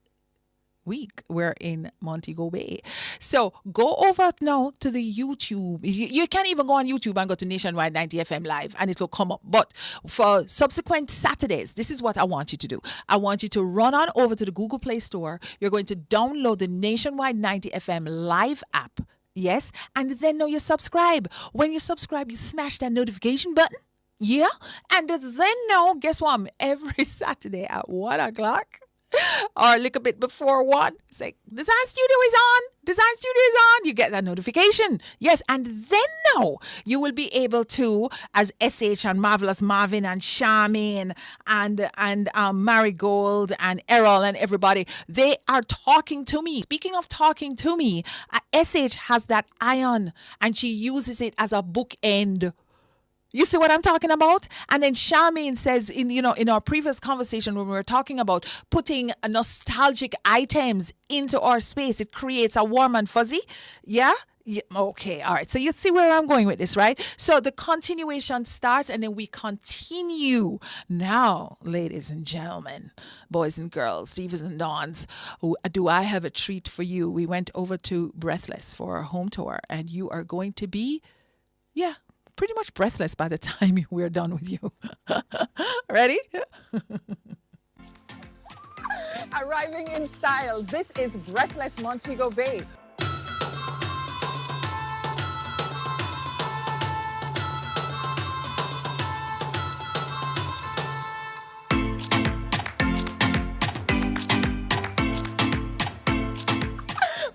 A: week we're in Montego Bay, so go over now to the YouTube. You can't even go on YouTube and go to Nationwide 90 FM live and it will come up. But for subsequent Saturdays, this is what I want you to do. I want you to run on over to the Google Play Store. You're going to download the Nationwide 90 FM live app. Yes, and then now you subscribe. When you subscribe, you smash that notification button. Yeah, and then now guess what? Every Saturday at 1 o'clock or a little bit before 1, say Design Studio is on. Design Studio is on. You get that notification. Yes, and then now you will be able to, as SH and Marvelous Marvin and Charmaine and Marigold and Errol and everybody, they are talking to me. Speaking of talking to me, SH has that iron and she uses it as a bookend. You see what I'm talking about? And then Charmaine says, in our previous conversation when we were talking about putting nostalgic items into our space, it creates a warm and fuzzy. Yeah? Yeah, okay, all right. So you see where I'm going with this, right? So the continuation starts and then we continue. Now, ladies and gentlemen, boys and girls, divas and dons, do I have a treat for you? We went over to Breathless for our home tour and you are going to be, yeah, pretty much breathless by the time we're done with you. Ready? Arriving in style, this is Breathless Montego Bay.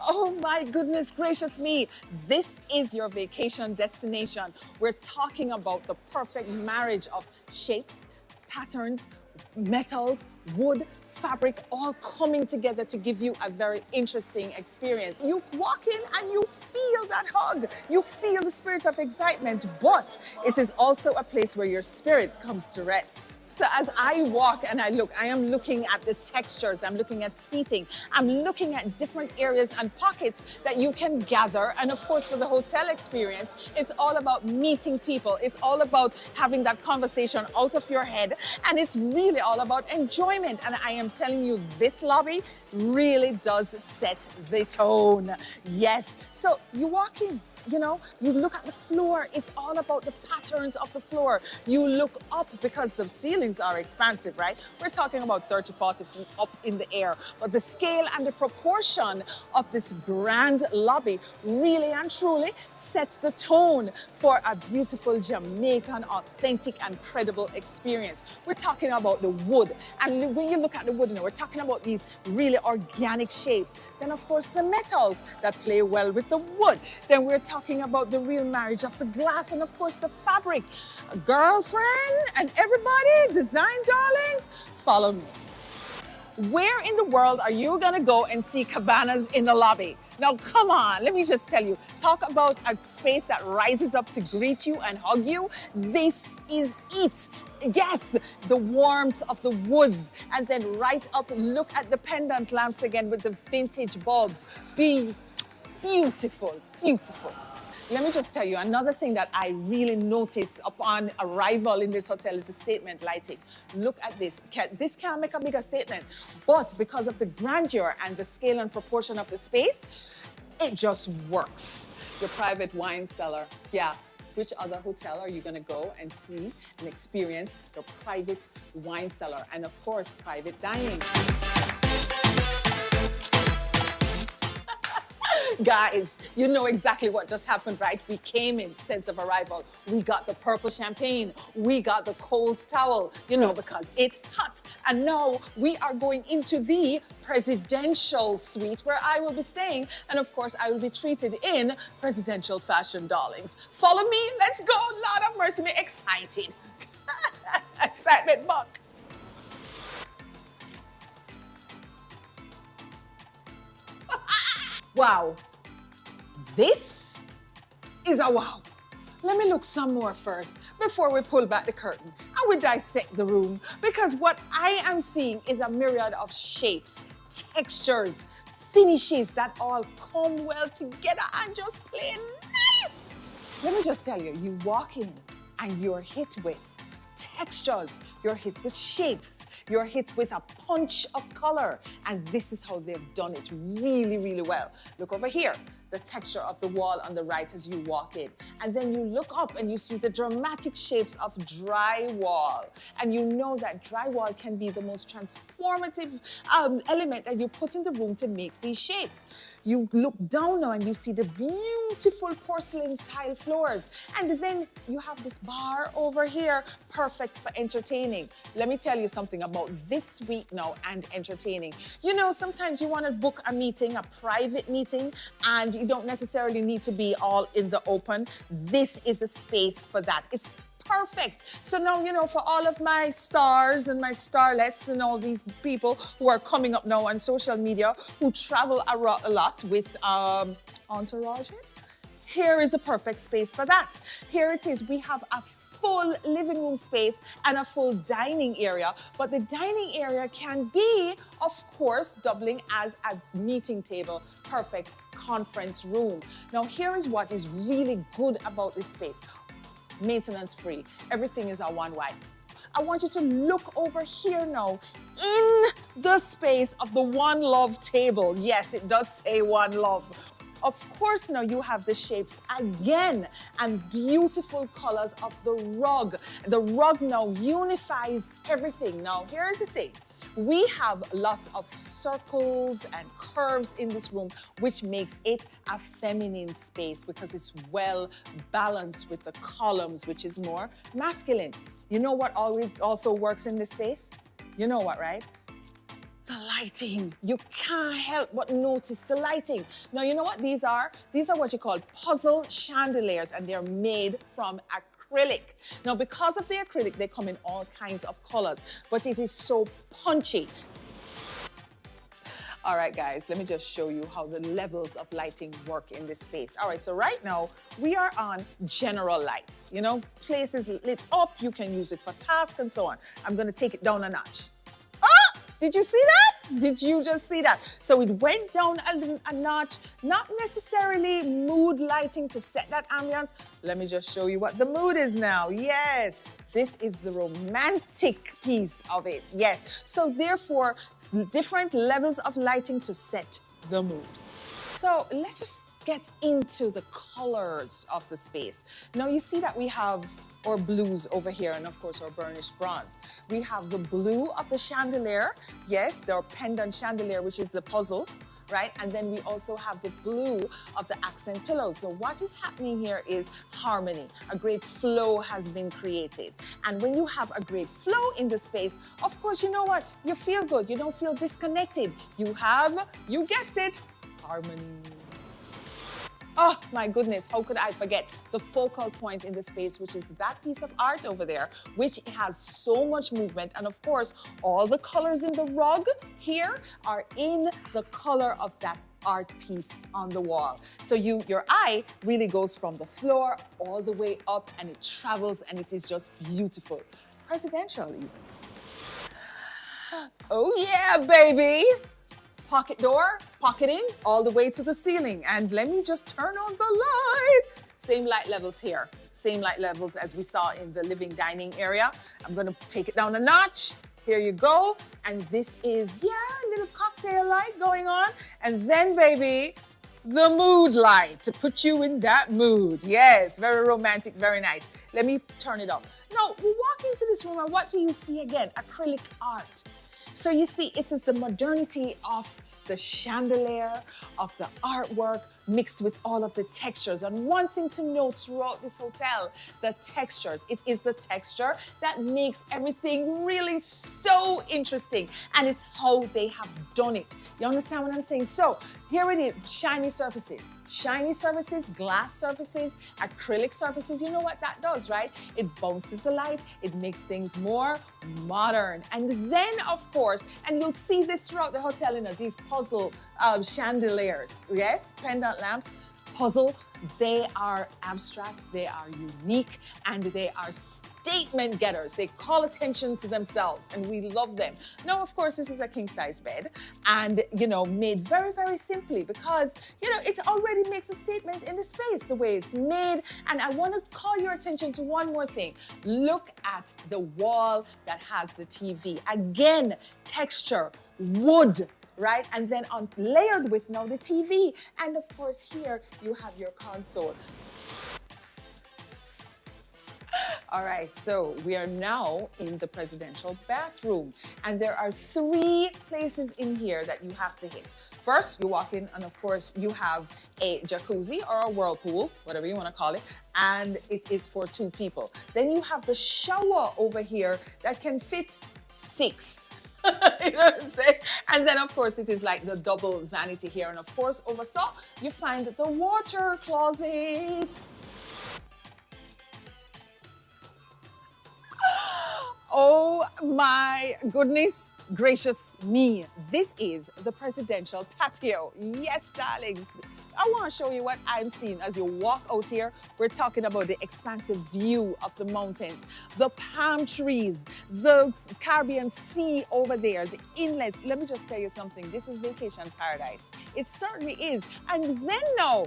A: Oh my goodness gracious me. This is your vacation destination. We're talking about the perfect marriage of shapes, patterns, metals, wood, fabric, all coming together to give you a very interesting experience. You walk in and you feel that hug. You feel the spirit of excitement, but it is also a place where your spirit comes to rest. So as I walk and I look, I am looking at the textures, I'm looking at seating, I'm looking at different areas and pockets that you can gather. And of course, for the hotel experience, it's all about meeting people. It's all about having that conversation out of your head. And it's really all about enjoyment. And I am telling you, this lobby really does set the tone. Yes. So you walk in. You know, you look at the floor, it's all about the patterns of the floor. You look up because the ceilings are expansive, right? We're talking about 30, 40 feet up in the air. But the scale and the proportion of this grand lobby really and truly sets the tone for a beautiful Jamaican, authentic and credible experience. We're talking about the wood. And when you look at the wood, we're talking about these really organic shapes. Then, of course, the metals that play well with the wood. Then we're talking about the real marriage of the glass and of course the fabric. Girlfriend and everybody, design darlings, follow me. Where in the world are you gonna go and see cabanas in the lobby? Now, come on, let me just tell you, talk about a space that rises up to greet you and hug you. This is it. Yes, the warmth of the woods. And then right up, look at the pendant lamps again with the vintage bulbs. Beautiful, beautiful. Let me just tell you, another thing that I really noticed upon arrival in this hotel is the statement lighting. Look at this. This can't make a bigger statement, but because of the grandeur and the scale and proportion of the space, it just works. Your private wine cellar. Yeah. Which other hotel are you going to go and see and experience your private wine cellar? And of course, private dining. Guys, you know exactly what just happened, right? We came in sense of arrival. We got the purple champagne. We got the cold towel, because it's hot. And now we are going into the presidential suite where I will be staying. And of course, I will be treated in presidential fashion, darlings. Follow me. Let's go. Lord have mercy, me excited. Excitement buck. Wow, this is a wow. Let me look some more first before we pull back the curtain and we dissect the room, because what I am seeing is a myriad of shapes, textures, finishes that all come well together and just play nice. Let me just tell you, you walk in and you're hit with textures, you're hit with shapes, you're hit with a punch of color. And this is how they've done it really, really well. Look over here, the texture of the wall on the right as you walk in. And then you look up and you see the dramatic shapes of drywall. And you know that drywall can be the most transformative element that you put in the room to make these shapes. You look down now and you see the beautiful porcelain style floors. And then you have this bar over here, perfect for entertaining. Let me tell you something about this suite now and entertaining. You know, sometimes you want to book a meeting, a private meeting, and you don't necessarily need to be all in the open. This is a space for that. It's perfect. So now, for all of my stars and my starlets and all these people who are coming up now on social media who travel a lot with entourages, here is a perfect space for that. Here it is. We have a full living room space and a full dining area. But the dining area can be, of course, doubling as a meeting table, perfect conference room. Now, here is what is really good about this space. Maintenance free. Everything is a one wipe. I want you to look over here now in the space of the One Love table. Yes, it does say One Love. Of course, now you have the shapes again and beautiful colors of the rug. The rug now unifies everything. Now, here's the thing. We have lots of circles and curves in this room, which makes it a feminine space because it's well balanced with the columns, which is more masculine. You know what also works in this space? You know what, right? The lighting. You can't help but notice the lighting. Now, you know what these are? These are what you call puzzle chandeliers, and they're made from acrylic. Now, because of the acrylic, they come in all kinds of colors, but it is so punchy. All right, guys, let me just show you how the levels of lighting work in this space. All right, so right now we are on general light. You know, places lit up, you can use it for tasks and so on. I'm gonna take it down a notch. Oh, did you see that? Did you just see that? So it went down a notch, not necessarily mood lighting to set that ambience. Let me just show you what the mood is now. Yes, this is the romantic piece of it. Yes, so therefore, different levels of lighting to set the mood. So let's just get into the colors of the space. Now you see that we have our blues over here and of course our burnished bronze. We have the blue of the chandelier. Yes, the pendant chandelier, which is the puzzle, right? And then we also have the blue of the accent pillows. So what is happening here is harmony. A great flow has been created. And when you have a great flow in the space, of course, you know what? You feel good. You don't feel disconnected. You have, you guessed it, harmony. Oh my goodness, how could I forget the focal point in the space, which is that piece of art over there, which has so much movement. And of course, all the colors in the rug here are in the color of that art piece on the wall. So your eye really goes from the floor all the way up and it travels and it is just beautiful. Presidential even. Oh yeah, baby. Pocket door, pocketing all the way to the ceiling. And let me just turn on the light. Same light levels here. Same light levels as we saw in the living dining area. I'm gonna take it down a notch. Here you go. And this is, yeah, a little cocktail light going on. And then, baby, the mood light to put you in that mood. Yes, very romantic, very nice. Let me turn it up. Now, we walk into this room and what do you see again? Acrylic art. So you see, it is the modernity of the chandelier, of the artwork, mixed with all of the textures. And one thing to note throughout this hotel, the textures. It is the texture that makes everything really so interesting. And it's how they have done it. You understand what I'm saying? So here it is, shiny surfaces. Shiny surfaces, glass surfaces, acrylic surfaces. You know what that does, right? It bounces the light. It makes things more modern. And then, of course, and you'll see this throughout the hotel, you know, these puzzle chandeliers. Yes, pendant lamps, puzzle. They are abstract, they are unique, and they are statement getters. They call attention to themselves, and we love them. Now, of course, this is a king-size bed, and, you know, made very, very simply because, you know, it already makes a statement in the space, the way it's made. And I want to call your attention to one more thing. Look at the wall that has the TV. Again, texture, wood, right? And then layered with now the TV. And of course here you have your console. All right, so we are now in the presidential bathroom. And there are 3 places in here that you have to hit. First, you walk in and of course you have a jacuzzi or a whirlpool, whatever you want to call it, and it is for 2 people. Then you have the shower over here that can fit 6. You know what I'm saying? And then of course it is like the double vanity here. And of course over so you find the water closet. Oh my goodness gracious me. This is the presidential patio. Yes, darlings. I want to show you what I'm seeing as you walk out here. We're talking about the expansive view of the mountains, the palm trees, the Caribbean Sea over there, the inlets. Let me just tell you something. This is vacation paradise. It certainly is. And then now,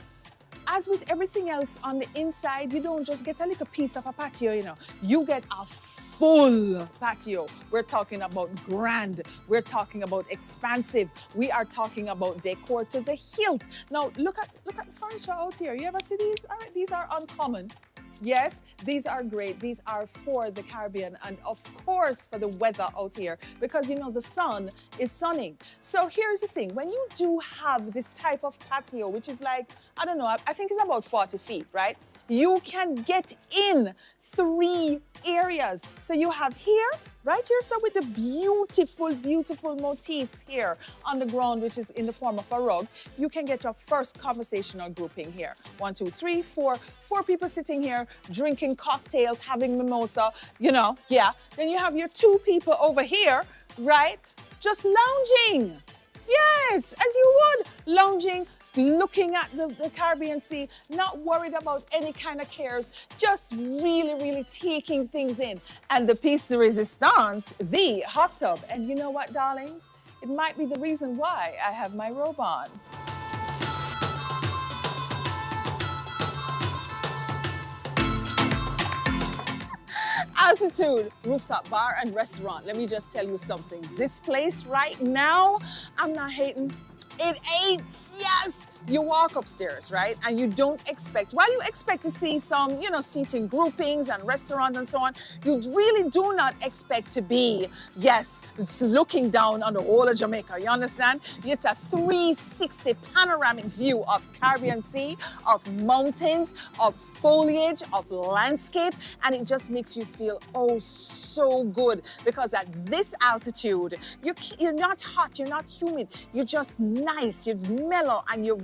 A: as with everything else on the inside, you don't just get a little piece of a patio, you know. You get a full patio. We're talking about grand. We're talking about expansive. We are talking about decor to the hilt. Now, look at the furniture out here. You ever see these? All right, these are uncommon. Yes, these are great. These are for the Caribbean and of course for the weather out here because you know the sun is sunning. So here's the thing, when you do have this type of patio, which is like, I don't know, I think it's about 40 feet, right? You can get in 3 areas. So you have here, right here, so with the beautiful, beautiful motifs here on the ground, which is in the form of a rug, you can get your first conversational grouping here. 1, 2, 3, 4 people sitting here, drinking cocktails, having mimosa, you know, yeah. Then you have your 2 people over here, right? Just lounging. Yes, as you would, lounging, looking at the Caribbean Sea, not worried about any kind of cares, just really, really taking things in. And the piece de resistance, the hot tub. And you know what, darlings? It might be the reason why I have my robe on. Altitude Rooftop Bar and Restaurant. Let me just tell you something. This place right now, I'm not hating. It ain't, yes. You walk upstairs, right? And you don't expect, while you expect to see some, you know, seating groupings and restaurants and so on, you really do not expect to be, yes, it's looking down on the whole of Jamaica, you understand? It's a 360 panoramic view of Caribbean Sea, of mountains, of foliage, of landscape, and it just makes you feel, oh, so good. Because at this altitude, you're not hot, you're not humid, you're just nice, you're mellow, and you're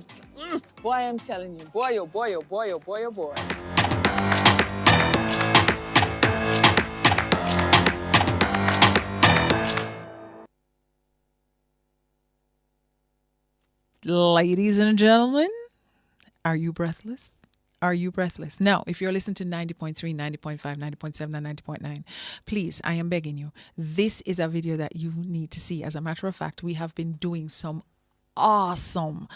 A: boy, I'm telling you, boy, oh boy, oh boy, oh boy, oh boy. Ladies and gentlemen, are you breathless? Are you breathless? Now, if you're listening to 90.3, 90.5, 90.7, and 90.9, please, I am begging you, this is a video that you need to see. As a matter of fact, we have been doing some awesome,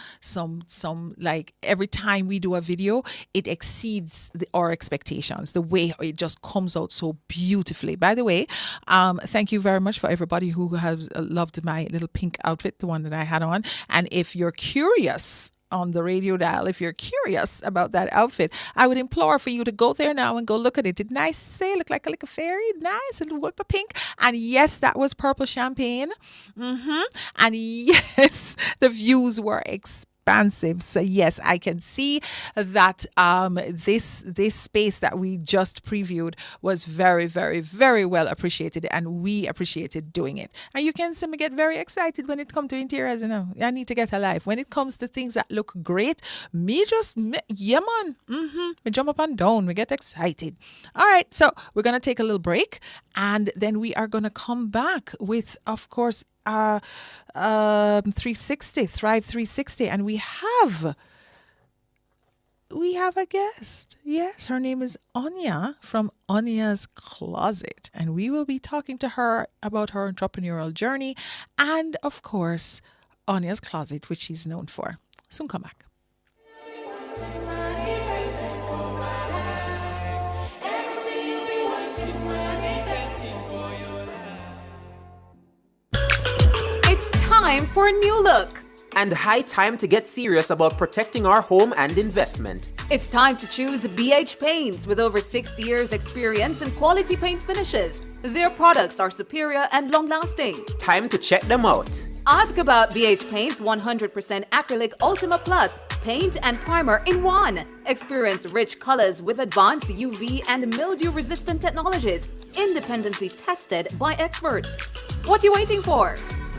A: like every time we do a video, it exceeds our expectations, the way it just comes out so beautifully. By the way, thank you very much for everybody who has loved my little pink outfit, the one that I had on. And if you're curious on the radio dial, if you're curious about that outfit, I would implore for you to go there now and go look at it. Did nice say look like a fairy? Nice, a little whip of pink. And yes, that was purple champagne. And yes, the views were expansive. So yes, I can see that this space that we just previewed was very, very, very well appreciated, and we appreciated doing it. And you can see me get very excited when it comes to interiors. You know, I need to get alive. When it comes to things that look great, yeah man, we jump up and down, we get excited. All right, so we're gonna take a little break, and then we are gonna come back with, of course, 360, Thrive 360, and we have a guest. Yes, her name is Anya from Anya's Closet, and we will be talking to her about her entrepreneurial journey and, of course, Anya's Closet, which she's known for. Soon come back.
D: Time for a new look.
C: And high time to get serious about protecting our home and investment.
D: It's time to choose BH Paints with over 60 years experience in quality paint finishes. Their products are superior and long-lasting.
C: Time to check them out.
D: Ask about BH Paint's 100% acrylic Ultima Plus paint and primer in one. Experience rich colors with advanced UV and mildew-resistant technologies, independently tested by experts. What are you waiting for?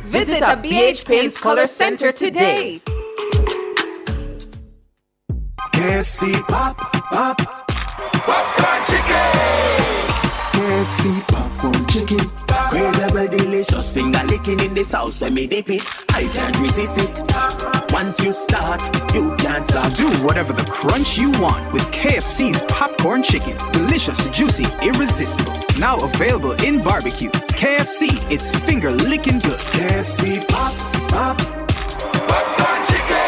D: Visit a BH Paints Color Center today.
E: KFC pop, popcorn chicken. KFC popcorn chicken. Incredible, delicious finger licking in the sauce when me dip it. I can't resist it. Once you start, you can't stop.
Q: Do whatever the crunch you want with KFC's popcorn chicken. Delicious, juicy, irresistible. Now available in barbecue. KFC, it's finger licking good.
E: KFC pop, pop. Popcorn chicken.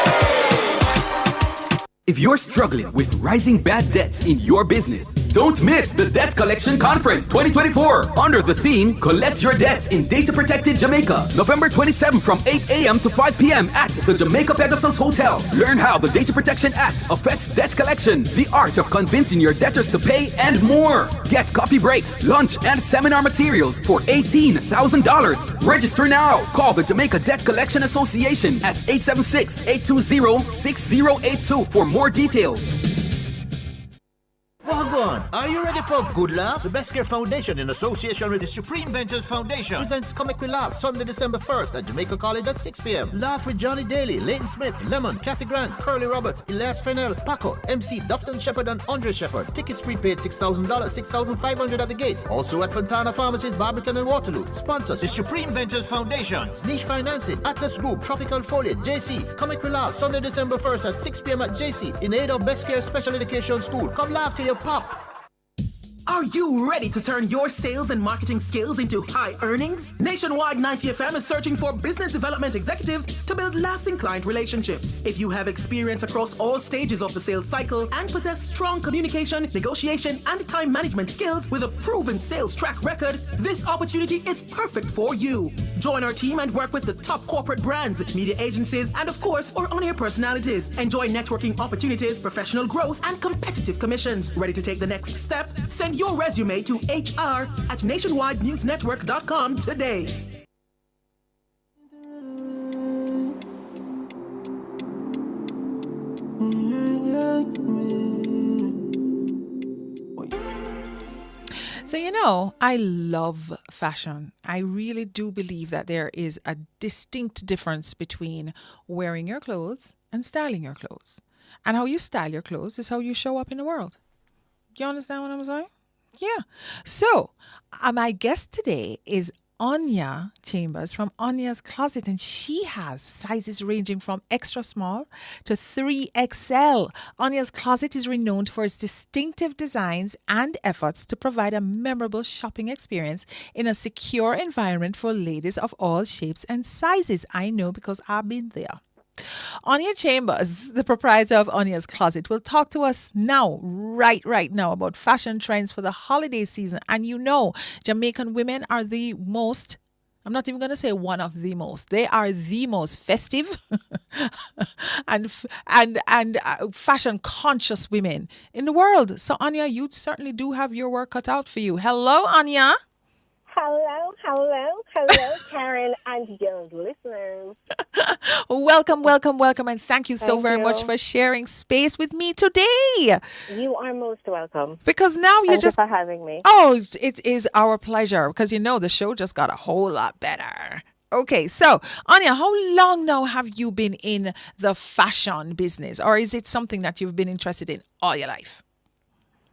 B: If you're struggling with rising bad debts in your business, don't miss the Debt Collection Conference 2024 under the theme Collect Your Debts in Data Protected Jamaica, November 27 from 8 a.m. to 5 p.m. at the Jamaica Pegasus Hotel. Learn how the Data Protection Act affects debt collection, the art of convincing your debtors to pay, and more. Get coffee breaks, lunch, and seminar materials for $18,000. Register now. Call the Jamaica Debt Collection Association at 876-820-6082 for more details.
U: Wagwan, are you ready for good laugh? The Best Care Foundation, in association with the Supreme Ventures Foundation, presents Comic with Laugh Sunday, December 1st at Jamaica College at 6 p.m. Laugh with Johnny Daly, Leighton Smith, Lemon, Kathy Grant, Curly Roberts, Elias Fennell, Paco, MC, Dufton Shepherd, and Andre Shepherd. Tickets prepaid $6,000, $6,500 at the gate. Also at Fontana Pharmacies, Barbican, and Waterloo. Sponsors: the Supreme Ventures Foundation, Niche Financing, Atlas Group, Tropical Foliage, JC. Comic with Laugh Sunday, December 1st at 6 p.m. at JC in aid of Best Care Special Education School. Come laugh till you pop.
H: Are you ready to turn your sales and marketing skills into high earnings? Nationwide 90FM is searching for business development executives to build lasting client relationships. If you have experience across all stages of the sales cycle and possess strong communication, negotiation, and time management skills with a proven sales track record, this opportunity is perfect for you. Join our team and work with the top corporate brands, media agencies, and of course, our on-air personalities. Enjoy networking opportunities, professional growth, and competitive commissions. Ready to take the next step? Send your resume to hr@nationwidenewsnetwork.com today.
A: So, you know, I love fashion. I really do believe that there is a distinct difference between wearing your clothes and styling your clothes. And how you style your clothes is how you show up in the world. Do you understand what I'm saying? Yeah. So, my guest today is Anya Chambers from Anya's Closet, and she has sizes ranging from extra small to 3XL. Anya's Closet is renowned for its distinctive designs and efforts to provide a memorable shopping experience in a secure environment for ladies of all shapes and sizes. I know because I've been there. Anya Chambers, the proprietor of Anya's Closet, will talk to us now, right now, about fashion trends for the holiday season. And you know, Jamaican women are the most, I'm not even going to say one of the most, they are the most festive and fashion conscious women in the world. So Anya, you certainly do have your work cut out for you. Hello, Anya.
F: Hello, Karen and your listeners.
A: Welcome, and thank you so very much for sharing space with me today.
F: You are most welcome.
A: Because now
F: Thank you for having me.
A: Oh, it is our pleasure, because you know the show just got a whole lot better. Okay, so Anya, how long now have you been in the fashion business, or is it something that you've been interested in all your life?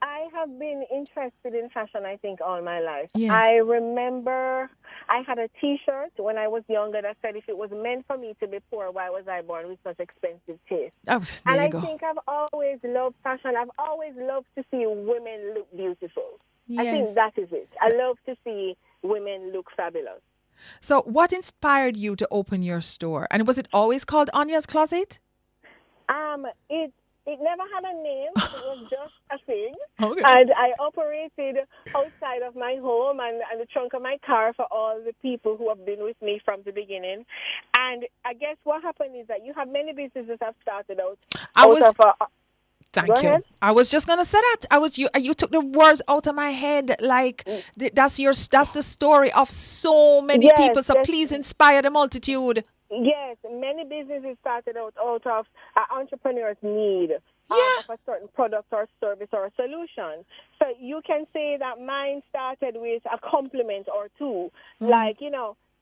F: I have been interested in fashion, I think, all my life.
A: Yes.
F: I remember I had a T-shirt when I was younger that said, if it was meant for me to be poor, why was I born with such expensive taste?
A: Oh,
F: and I think I've always loved fashion. I've always loved to see women look beautiful.
A: Yes.
F: I think that is it. I love to see women look fabulous.
A: So what inspired you to open your store? And was it always called Anya's Closet?
F: It never had a name. It was just a thing.
A: Okay.
F: And I operated outside of my home and the trunk of my car for all the people who have been with me from the beginning. And I guess what happened is that you have many businesses that have started out.
A: Thank you.
F: Ahead.
A: I was just gonna say that. You took the words out of my head. Like that's the story of so many people. So please inspire the multitude.
F: Yes, many businesses started out of an entrepreneur's need of a certain product or service or solution. So you can say that mine started with a compliment or two, like,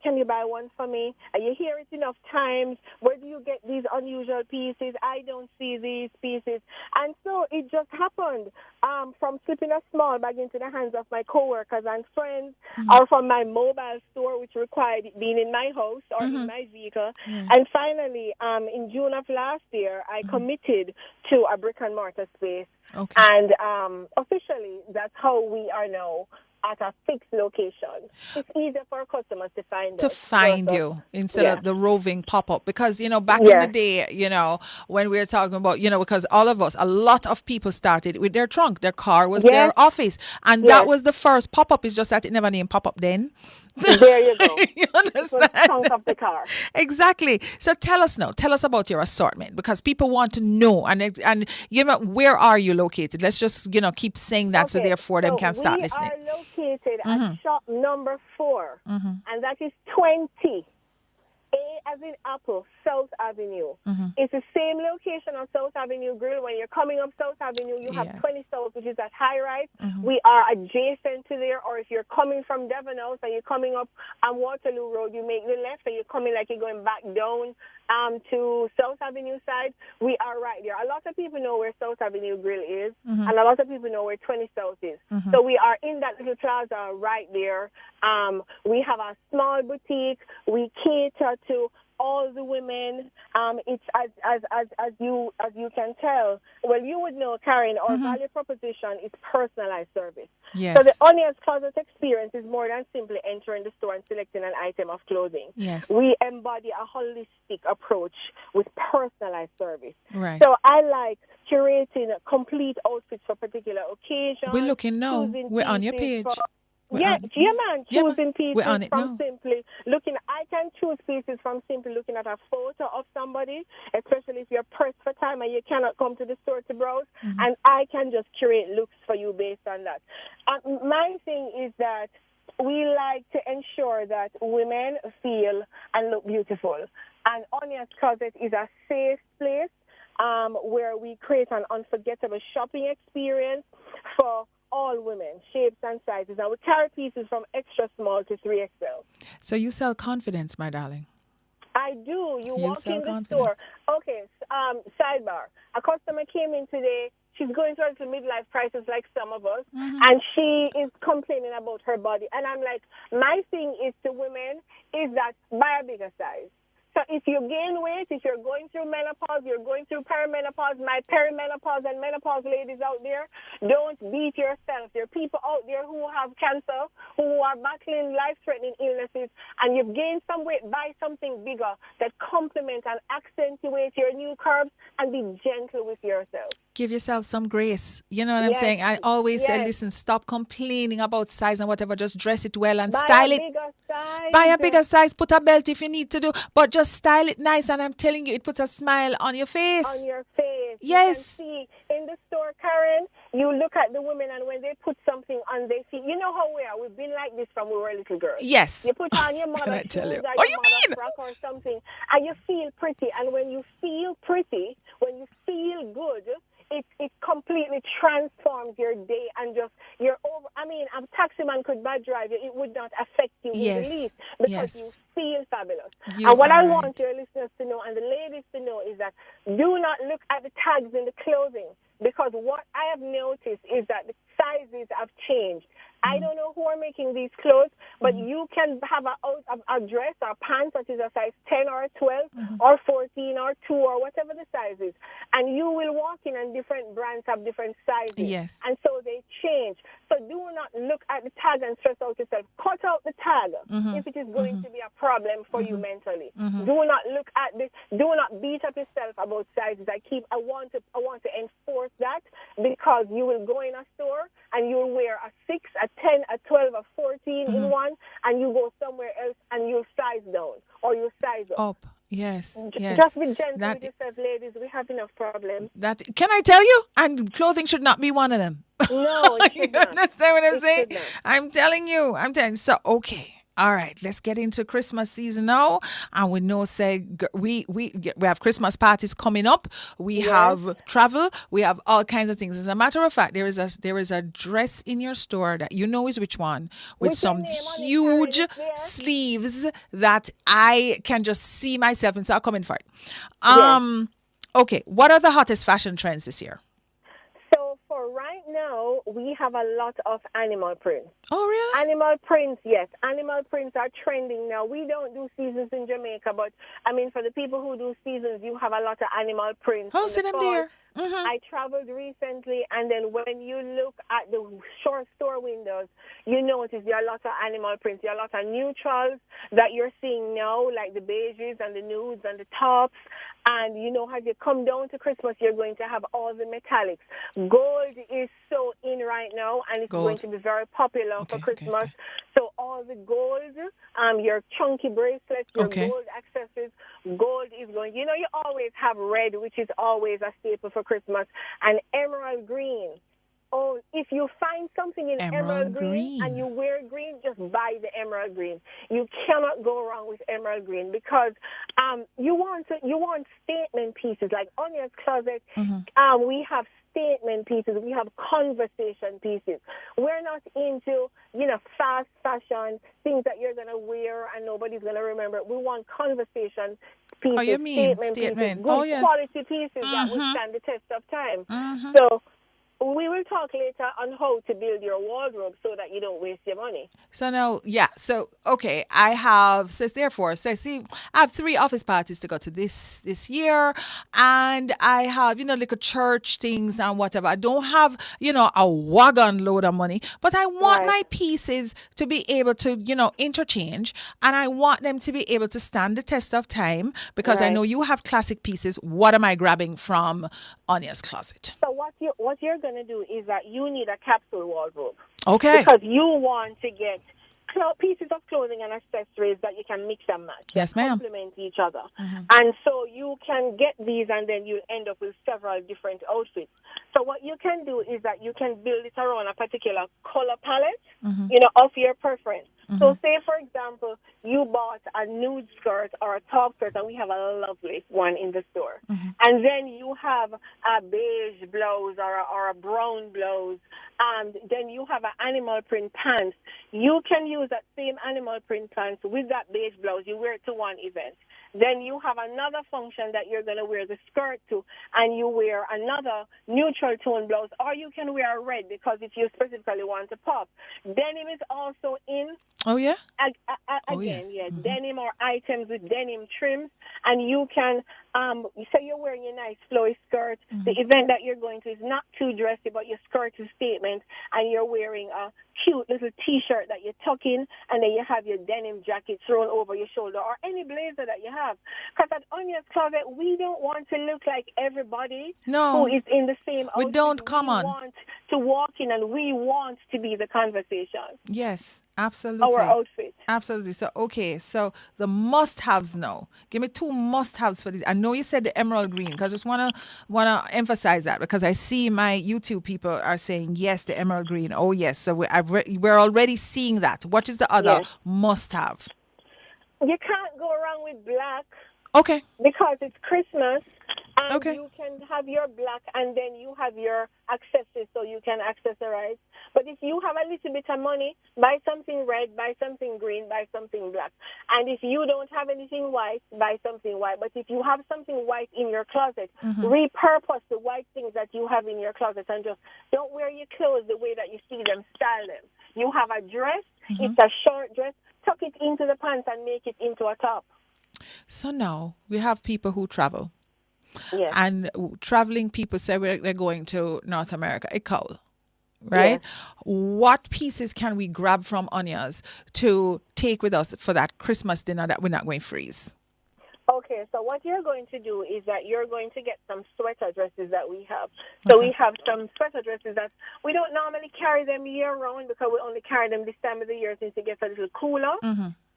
F: can you buy one for me? And you hear it enough times. Where do you get these unusual pieces? I don't see these pieces. And so it just happened from slipping a small bag into the hands of my coworkers and friends, or from my mobile store, which required it being in my house or in my vehicle. And finally, in June of last year, I committed to a brick and mortar space.
A: Okay.
F: And officially, that's how we are now at a fixed location. It's easier for customers to find
A: To
F: us.
A: find
F: So,
A: you instead
F: yeah.
A: of the roving pop-up, because back in the day, when we were talking about, because all of us, a lot of people started with their trunk, their car was their office, and that was the first pop-up. It's just that it never named pop-up then.
F: There you go.
A: You understand?
F: It was trunk of the car.
A: Exactly. So tell us about your assortment, because people want to know, and where are you located? Let's just keep saying that, so therefore them can start listening.
F: We are located at shop number 4, and that is 20 A as in Apple, South Avenue. It's the same location on South Avenue Grill. When you're coming up South Avenue, you have 20 South, which is that high rise. We are adjacent to there. Or if you're coming from Devon House and you're coming up on Waterloo Road, you make the left and you're coming like you're going back down to South Avenue side. We are right there. A lot of people know where South Avenue Grill is, and a lot of people know where 20 South is. So we are in that little plaza right there. We have a small boutique. We cater to all the women. It's as you can tell. Well, you would know, Karen. Our value proposition is personalized service.
A: Yes.
F: So the Onions Closet experience is more than simply entering the store and selecting an item of clothing.
A: Yes.
F: We embody a holistic approach with personalized service.
A: Right.
F: So I like curating complete outfits for particular occasions.
A: We're looking now. We're on your page.
F: Man. Choosing pieces
A: We're on it
F: from
A: now.
F: simply looking. I can choose pieces from simply looking at a photo of somebody, especially if you're pressed for time and you cannot come to the store to browse. And I can just curate looks for you based on that. My thing is that we like to ensure that women feel and look beautiful. And Onions Closet is a safe place where we create an unforgettable shopping experience for all women, shapes and sizes. And we carry pieces from extra small to 3XL.
A: So you sell confidence, my darling.
F: I do. You walk in the store. Okay, sidebar. A customer came in today. She's going through little midlife crisis like some of us, and she is complaining about her body. And I'm like, my thing is to women is that buy a bigger size. So if you gain weight, if you're going through menopause, you're going through perimenopause, my perimenopause and menopause ladies out there, don't beat yourself. There are people out there who have cancer, who are battling life-threatening illnesses, and you've gained some weight. Buy something bigger that complements and accentuates your new curves, and be gentle with yourself.
A: Give yourself some grace. You know what I'm saying? I always say, listen, stop complaining about size and whatever. Just dress it well and style it. Buy a bigger size. Put a belt if you need to do. But just style it nice. And I'm telling you, it puts a smile on your face.
F: On your face.
A: Yes.
F: You can see in the store, Karen, you look at the women, and when they put something on their feet, you know how we are. We've been like this from we were little girls.
A: Yes.
F: You put on your mother's shoes or your mother's frock or something, and you feel pretty. And when you feel pretty, when you feel good, it completely transforms your day, and just you're over. I mean, a taxi man could bad drive you; it would not affect you in the least because you feel fabulous. And what I want your listeners to know and the ladies to know is that do not look at the tags in the clothing, because what I have noticed is that the sizes have changed. I don't know who are making these clothes, but you can have a dress or pants that is a size 10 or 12 or 14 or 2 or whatever the size is. And you will walk in and different brands have different sizes.
A: Yes.
F: And so they change. So do not look at the tag and stress out yourself. Cut out the tag if it is going to be a problem for you mentally. Do not look at this. Do not beat up yourself about sizes. I want to enforce that, because you will go in a store and you'll wear a 6, a 10, a 12, a 14 in one, and you go somewhere else and you'll size down or you'll size up.
A: Yes.
F: Just be gentle with yourself, ladies. We have enough problems.
A: Can I tell you? And clothing should not be one of them.
F: No, it should
A: you understand what I'm saying? I'm telling you. So, okay. All right, let's get into Christmas season now. And we know, say, we have Christmas parties coming up. We have travel. We have all kinds of things. As a matter of fact, there is a dress in your store that you know is which one, with some huge sleeves that I can just see myself and start coming for it. Okay, what are the hottest fashion trends this year?
F: So for right now, we have a lot of animal prints.
A: Oh, really?
F: Animal prints, yes. Animal prints are trending now. We don't do seasons in Jamaica, but I mean, for the people who do seasons, you have a lot of animal prints.
A: Oh, see them there.
F: I traveled recently, and then when you look at the short store windows, you notice there are a lot of animal prints. There are a lot of neutrals that you're seeing now, like the beiges and the nudes and the tops. And, you know, as you come down to Christmas, you're going to have all the metallics. Gold is so in right now, and it's going to be very popular for Christmas. So all the gold, your chunky bracelets, your gold accessories, gold is going. You know, you always have red, which is always a staple for Christmas, and emerald green. Oh, if you find something in emerald green and you wear green, just buy the emerald green. You cannot go wrong with emerald green because you want statement pieces like Onya's Closet. We have statement pieces. We have conversation pieces. We're not into, you know, fast fashion, things that you're going to wear and nobody's going to remember. We want conversation pieces,
A: Oh, you mean statement.
F: pieces, good
A: Oh, yes.
F: quality pieces that will stand the test of time. So we will talk later on how to build your wardrobe so that you don't waste your money.
A: So now, okay, I have, I have 3 office parties to go to this year, and I have, you know, like a church things and whatever. I don't have, you know, a wagon load of money, but I want my pieces to be able to, you know, interchange, and I want them to be able to stand the test of time because I know you have classic pieces. What am I grabbing from Onya's Closet?
F: So what you're going to do is that you need a capsule wardrobe.
A: Okay.
F: Because you want to get pieces of clothing and accessories that you can mix and match.
A: Yes, ma'am.
F: Complement each other. And so you can get these and then you end up with several different outfits. So what you can do is that you can build it around a particular color palette, you know, of your preference. So say, for example, you bought a nude skirt or a top skirt, and we have a lovely one in the store. And then you have a beige blouse or a brown blouse, and then you have an animal print pants. You can use that same animal print pants with that beige blouse. You wear it to one event. Then you have another function that you're going to wear the skirt to, and you wear another neutral tone blouse, or you can wear a red because if you specifically want to pop. Denim is also in.
A: Oh, yeah?
F: Denim or items with denim trims, and you can, say you're wearing a nice flowy skirt. The event that you're going to is not too dressy, but your skirt is statement, and you're wearing a cute little T-shirt that you tuck in, and then you have your denim jacket thrown over your shoulder, or any blazer that you have. Because at Onya's Closet, we don't want to look like everybody who is in the same outfit.
A: We don't, come on.
F: We want to walk in, and we want to be the conversation.
A: Yes. Absolutely.
F: Our outfit.
A: Absolutely. So, okay. So, the must-haves now. Give me 2 must-haves for this. I know you said the emerald green, because I just want to emphasize that, because I see my YouTube people are saying, yes, the emerald green. Oh, yes. So, we're already seeing that. What is the other must-have?
F: You can't go wrong with black.
A: Okay.
F: Because it's Christmas. And you can have your black, and then you have your accessories, so you can accessorize. But if you have a little bit of money, buy something red, buy something green, buy something black. And if you don't have anything white, buy something white. But if you have something white in your closet, repurpose the white things that you have in your closet, and just don't wear your clothes the way that you see them, style them. You have a dress, it's a short dress, tuck it into the pants and make it into a top.
A: So now we have people who travel.
F: Yes.
A: And traveling people say they're going to North America, Ecole, right? Yes. What pieces can we grab from Onya's to take with us for that Christmas dinner that we're not going to freeze?
F: Okay, so what you're going to do is that you're going to get some sweater dresses that we have. So we have some sweater dresses that we don't normally carry them year round because we only carry them this time of the year since it gets a little cooler.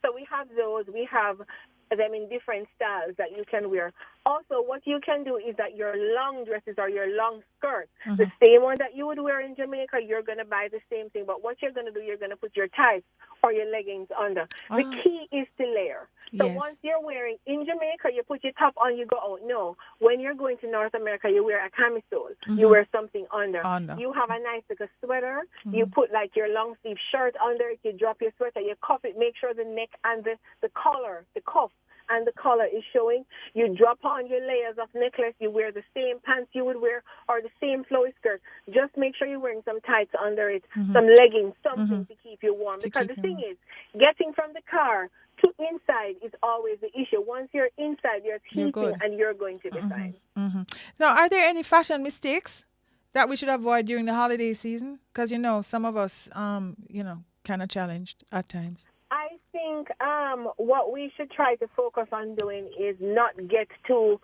F: So we have those. We have them in different styles that you can wear. Also, what you can do is that your long dresses or your long skirts, the same one that you would wear in Jamaica, you're going to buy the same thing. But what you're going to do, you're going to put your tights or your leggings under. The key is to layer. So once you're wearing, in Jamaica, you put your top on, you go out. No, when you're going to North America, you wear a camisole. You wear something under. You have a nice like a sweater. You put like your long sleeve shirt under it. You drop your sweater. You cuff it. Make sure the neck and the collar, the cuff, and the collar is showing. You drop on your layers of necklace. You wear the same pants you would wear or the same flowy skirt. Just make sure you're wearing some tights under it, some leggings, something to keep you warm. Because the thing is, getting from the car to inside is always the issue. Once you're inside, you're heating and you're going to be fine.
A: Now, are there any fashion mistakes that we should avoid during the holiday season? Because, some of us, kind of challenged at times.
F: I think what we should try to focus on doing is not get too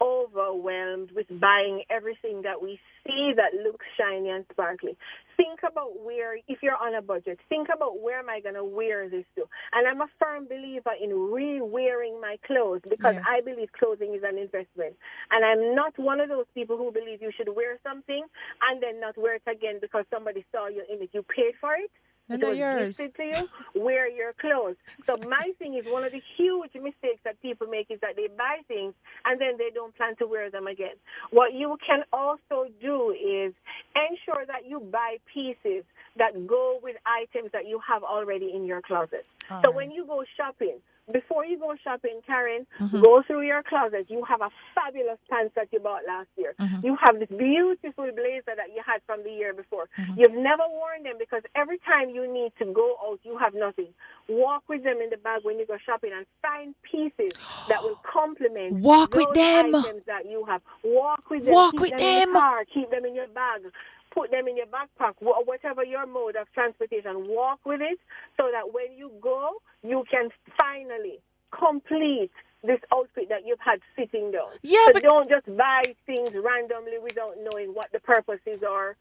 F: overwhelmed with buying everything that we see that looks shiny and sparkly. Think about if you're on a budget, think about where am I going to wear this to? And I'm a firm believer in re-wearing my clothes because I believe clothing is an investment. And I'm not one of those people who believe you should wear something and then not wear it again because somebody saw you in it. You paid for it. It was gifted to you. Wear your clothes. So my thing is, one of the huge mistakes that people make is that they buy things and then they don't plan to wear them again. What you can also do is ensure that you buy pieces that go with items that you have already in your closet. So when you go shopping, before you go shopping, Karen, go through your closet. You have a fabulous pants that you bought last year. You have this beautiful blazer that you had from the year before. You've never worn them because every time you need to go out, you have nothing. Walk with them in the bag when you go shopping and find pieces that will complement those items that you have. Walk with them. Keep them in the car. Keep them in your bag. Put them in your backpack, whatever your mode of transportation. Walk with it so that when you go, you can finally complete this outfit that you've had sitting down.
A: Yeah,
F: so don't just buy things randomly without knowing what the purposes are.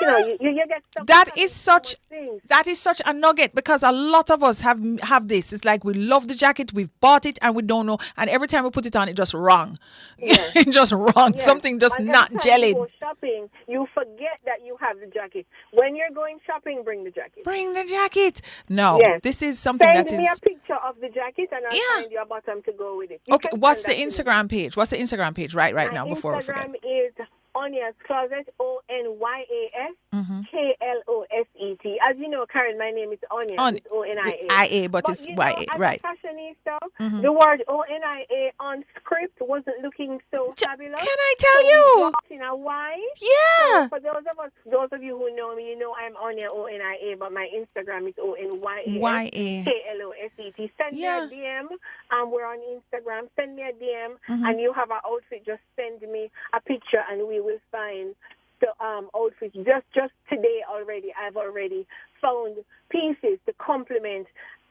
F: You get stuff.
A: That is such a nugget because a lot of us have this. It's like we love the jacket, we've bought it, and we don't know. And every time we put it on, it's just wrong. It's just wrong. Yes. Something just not gelling.
F: You go shopping, you forget that you have the jacket. When you're going shopping, bring the jacket.
A: Bring the jacket. No, this is something
F: Send me a picture of the jacket, and I'll find you a bottom to go with it.
A: Okay, what's the Instagram page? What's the Instagram page right now before we forget?
F: Instagram is Onya's Closet, ONYAS KLOSET. As you know, Karen, my name is Onya. It's ONIA.
A: But it's YA, right?
F: As a fashionista, the word ONIA on script wasn't looking so fabulous.
A: Can I tell you?
F: In a Y.
A: Yeah.
F: So for those of you who know me, you know I'm Onya ONIA, but my Instagram is ONYA KLOSET. Send me a DM. We're on Instagram. Send me a DM, and you have an outfit. Just send me a picture, and we will find the outfits. Just today already, I've already found pieces to complement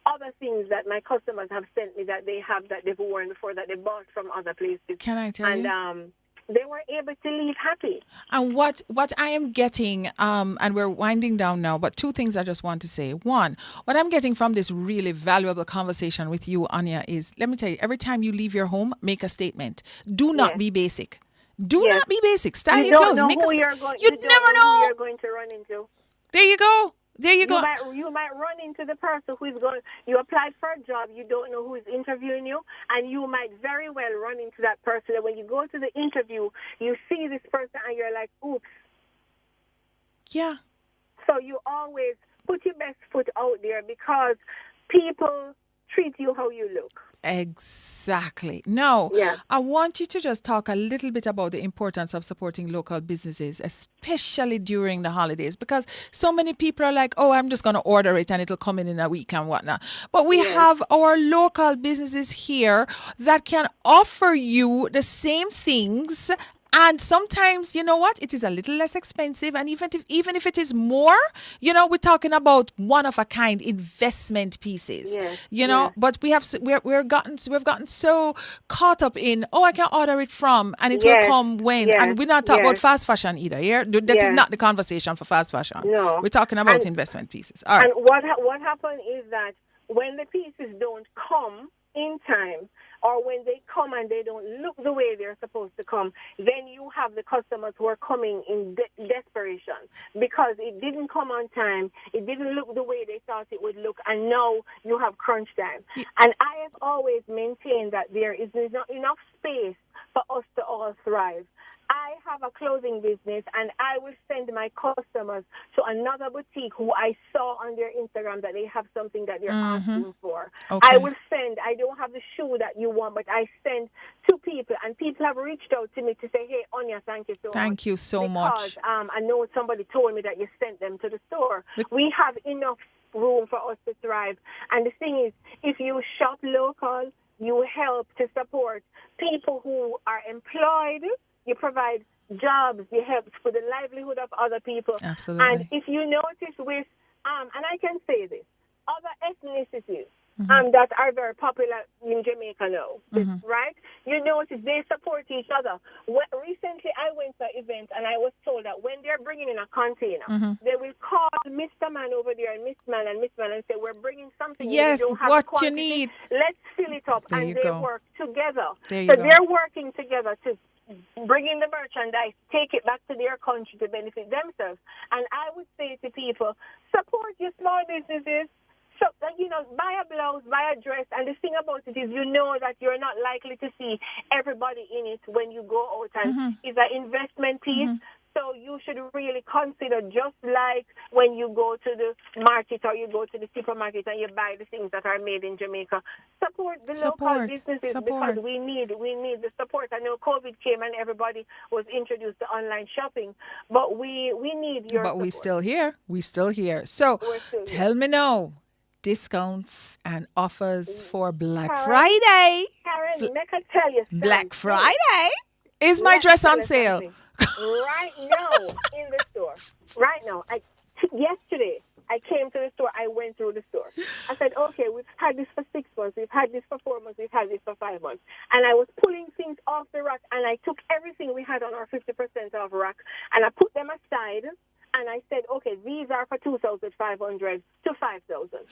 F: other things that my customers have sent me that they've worn before, that they bought from other places.
A: Can I tell you?
F: And they were able to leave happy.
A: And what I am getting, and we're winding down now, but two things I just want to say. One, what I'm getting from this really valuable conversation with you, Anya, is, let me tell you, every time you leave your home, make a statement. Do not be basic. Do not be basic. Style your clothes.
F: You never know who you're going to run into.
A: There you go.
F: You might run into the person who is going. You applied for a job. You don't know who is interviewing you, and you might very well run into that person. And when you go to the interview, you see this person, and you're like, "Oops."
A: Yeah.
F: So you always put your best foot out there because people treat you how you look.
A: Exactly. Now, I want you to just talk a little bit about the importance of supporting local businesses, especially during the holidays, because so many people are like, oh, I'm just going to order it and it'll come in a week and whatnot. But we have our local businesses here that can offer you the same things. And sometimes, you know what, it is a little less expensive. And even if it is more, we're talking about one-of-a-kind investment pieces, But we've gotten so caught up in, I can order it from, and it will come when. And we're not talking about fast fashion either, This is not the conversation for fast fashion.
F: No.
A: We're talking about investment pieces. All right.
F: And what happened is that when the pieces don't come in time, or when they come and they don't look the way they're supposed to come, then you have the customers who are coming in desperation because it didn't come on time, it didn't look the way they thought it would look, and now you have crunch time. And I have always maintained that there is not enough space for us to all thrive. I have a clothing business, and I will send my customers to another boutique who I saw on their Instagram that they have something that they're asking for.
A: Okay.
F: I will send. I don't have the shoe that you want, but I send to people, and people have reached out to me to say, hey, Anya, thank you so much.
A: Thank you so much.
F: Because I know somebody told me that you sent them to the store. We have enough room for us to thrive. And the thing is, if you shop local, you help to support people who are employed. You provide jobs, you help for the livelihood of other people.
A: Absolutely.
F: And if you notice with, and I can say this, other ethnicities that are very popular in Jamaica now, right? You notice they support each other. Recently, I went to an event and I was told that when they're bringing in a container, they will call Mr. Man over there and Miss Man and say, we're bringing something.
A: Yes,
F: we don't have
A: what
F: quantity.
A: you need.
F: Let's fill it up.
A: There
F: and
A: you
F: they
A: go.
F: work together.
A: There you
F: So
A: go.
F: they're working together to bring in the merchandise, take it back to their country to benefit themselves. And I would say to people, support your small businesses. So, buy a blouse, buy a dress. And the thing about it is, that you're not likely to see everybody in it when you go out. And it's an investment piece. So you should really consider, just like when you go to the market or you go to the supermarket and you buy the things that are made in Jamaica, support the local businesses because we need the support. I know COVID came and everybody was introduced to online shopping, but we need your support.
A: But we still here. So tell me now, discounts and offers for Black Friday.
F: Karen, make I tell you something.
A: Black Friday? Is my dress on sale?
F: Right now in the store. Right now. Yesterday, I came to the store. I went through the store. I said, okay, we've had this for 6 months. We've had this for 4 months. We've had this for 5 months. And I was pulling things off the rack, and I took everything we had on our 50% off rack, and I put them aside. And I said, okay, these are for 2,500 to 5,000.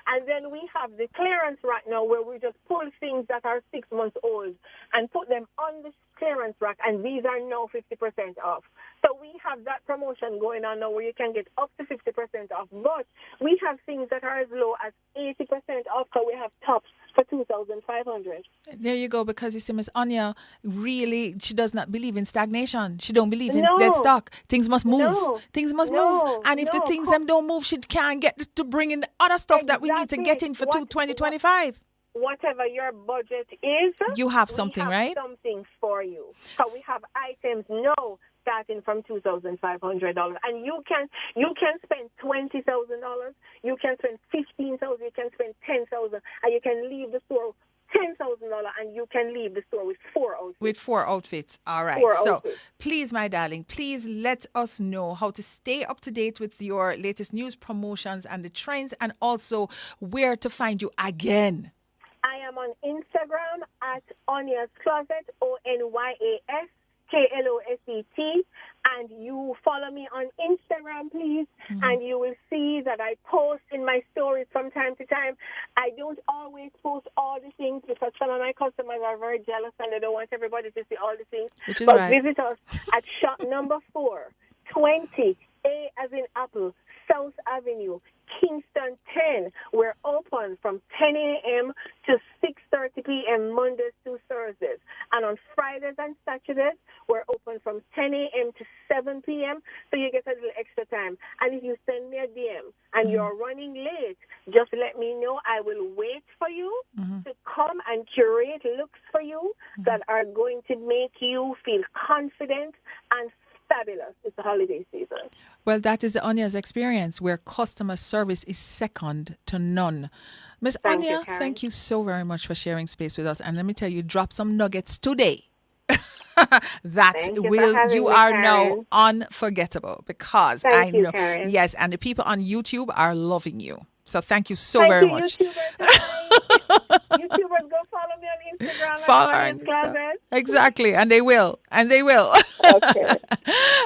F: And then we have the clearance right now where we just pull things that are 6 months old and put them on the clearance rack, and these are now 50% off. So we have that promotion going on now where you can get up to 50% off. But we have things that are as low as 80% off, so we have tops for 2,500.
A: There you go, because you see, Miss Anya, really, she does not believe in stagnation. She don't believe in dead stock. Things must move. Things must move. And if the things them don't move, she can't get to bring in the other stuff that we need to get in for 2025.
F: Whatever your budget is,
A: you have something, right?
F: Something for you. So we have items now starting from $2,500, and you can spend $20,000, you can spend $15,000, you can spend $10,000, and you can leave the store $10,000, and you can leave the store with 4 outfits.
A: With 4 outfits. All right. Please, my darling, please let us know how to stay up to date with your latest news, promotions, and the trends, and also where to find you again.
F: I am on Instagram at Onya's Closet, ONYASKLOSET, and you follow me on Instagram, please, and you will see that I post in my stories from time to time. I don't always post all the things because some of my customers are very jealous and they don't want everybody to see all the things. But visit us at shop number 4, 20, A as in Apple, South Avenue, Kingston 10. We're open from 10 a.m. to 6:30 p.m. Mondays to Thursdays. And on Fridays and Saturdays, we're open from 10 a.m. to 7 p.m. So you get a little extra time. And if you send me a DM and you're running late, just let me know. I will wait for you to come and curate looks for you that are going to make you feel confident and fabulous. It's the holiday season.
A: Well, that is Anya's experience where customer service is second to none. Miss Anya, thank you so very much for sharing space with us. And let me tell you, drop some nuggets today. You are now unforgettable because I know.
F: Karen.
A: Yes, and the people on YouTube are loving you. So thank you so very much.
F: YouTubers, go follow me on Instagram.
A: Follow her. Exactly, and they will. Okay.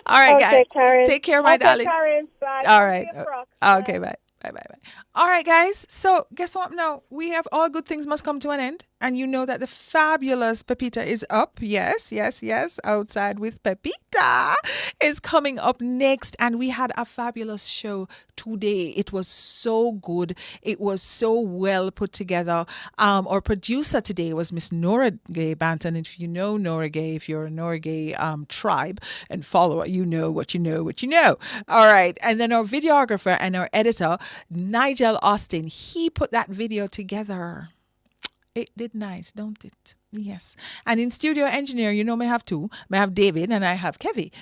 A: All right, guys.
F: Karen.
A: Take care, my darling.
F: Karen. Bye.
A: All right. Okay, bye. Bye. All right, guys. So guess what? Now we have all good things must come to an end, and you know that the fabulous Pepita is up. Yes, yes, yes. Outside with Pepita is coming up next, and we had a fabulous show today. It was so good. It was so well put together. Our producer today was Miss Nora Gay Banton. If you know Nora Gay, if you're a Nora Gay tribe and follower, you know what you know what you know. All right, and then our videographer and our editor, Nigel Austin, he put that video together. It did nice, don't it? Yes. And in studio engineer, you know, may have two. May have David and I have Kevy.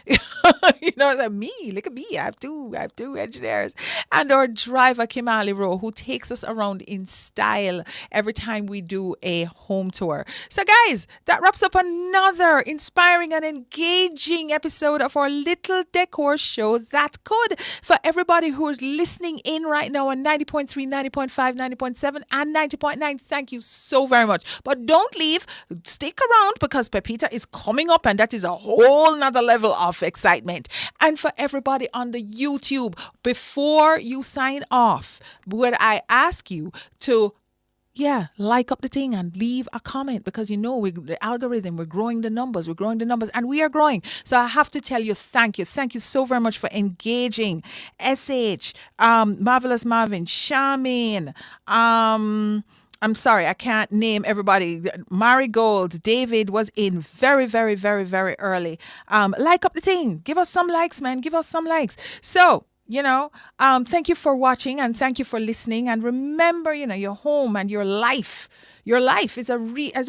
A: You know, it's like me. Look at me. I have two engineers. And our driver, Kimali Rowe, who takes us around in style every time we do a home tour. So, guys, that wraps up another inspiring and engaging episode of our little decor show that could. For everybody who is listening in right now on 90.3, 90.5, 90.7, and 90.9, thank you so very much. But don't leave. Stick around because Pepita is coming up, and that is a whole nother level of excitement. And for everybody on the YouTube, before you sign off, would I ask you to like up the thing and leave a comment, because you know the algorithm, we're growing the numbers, and we are growing. So I have to tell you, thank you so very much for engaging. SH, Marvelous Marvin, Charmaine, I'm sorry, I can't name everybody. Marigold, David was in very, very, very, very early. Like up the thing. Give us some likes, man. Give us some likes. So, thank you for watching and thank you for listening. And remember, your home and your life is a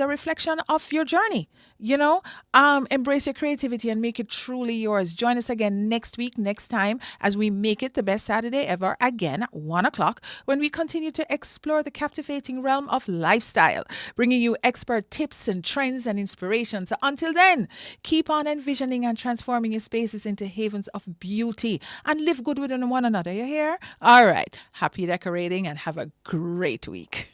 A: reflection of your journey. Embrace your creativity and make it truly yours. Join us again next week, next time, as we make it the best Saturday ever again at 1:00 when we continue to explore the captivating realm of lifestyle, bringing you expert tips and trends and inspirations. So until then, keep on envisioning and transforming your spaces into havens of beauty and live good with one another. You hear? All right. Happy decorating and have a great week.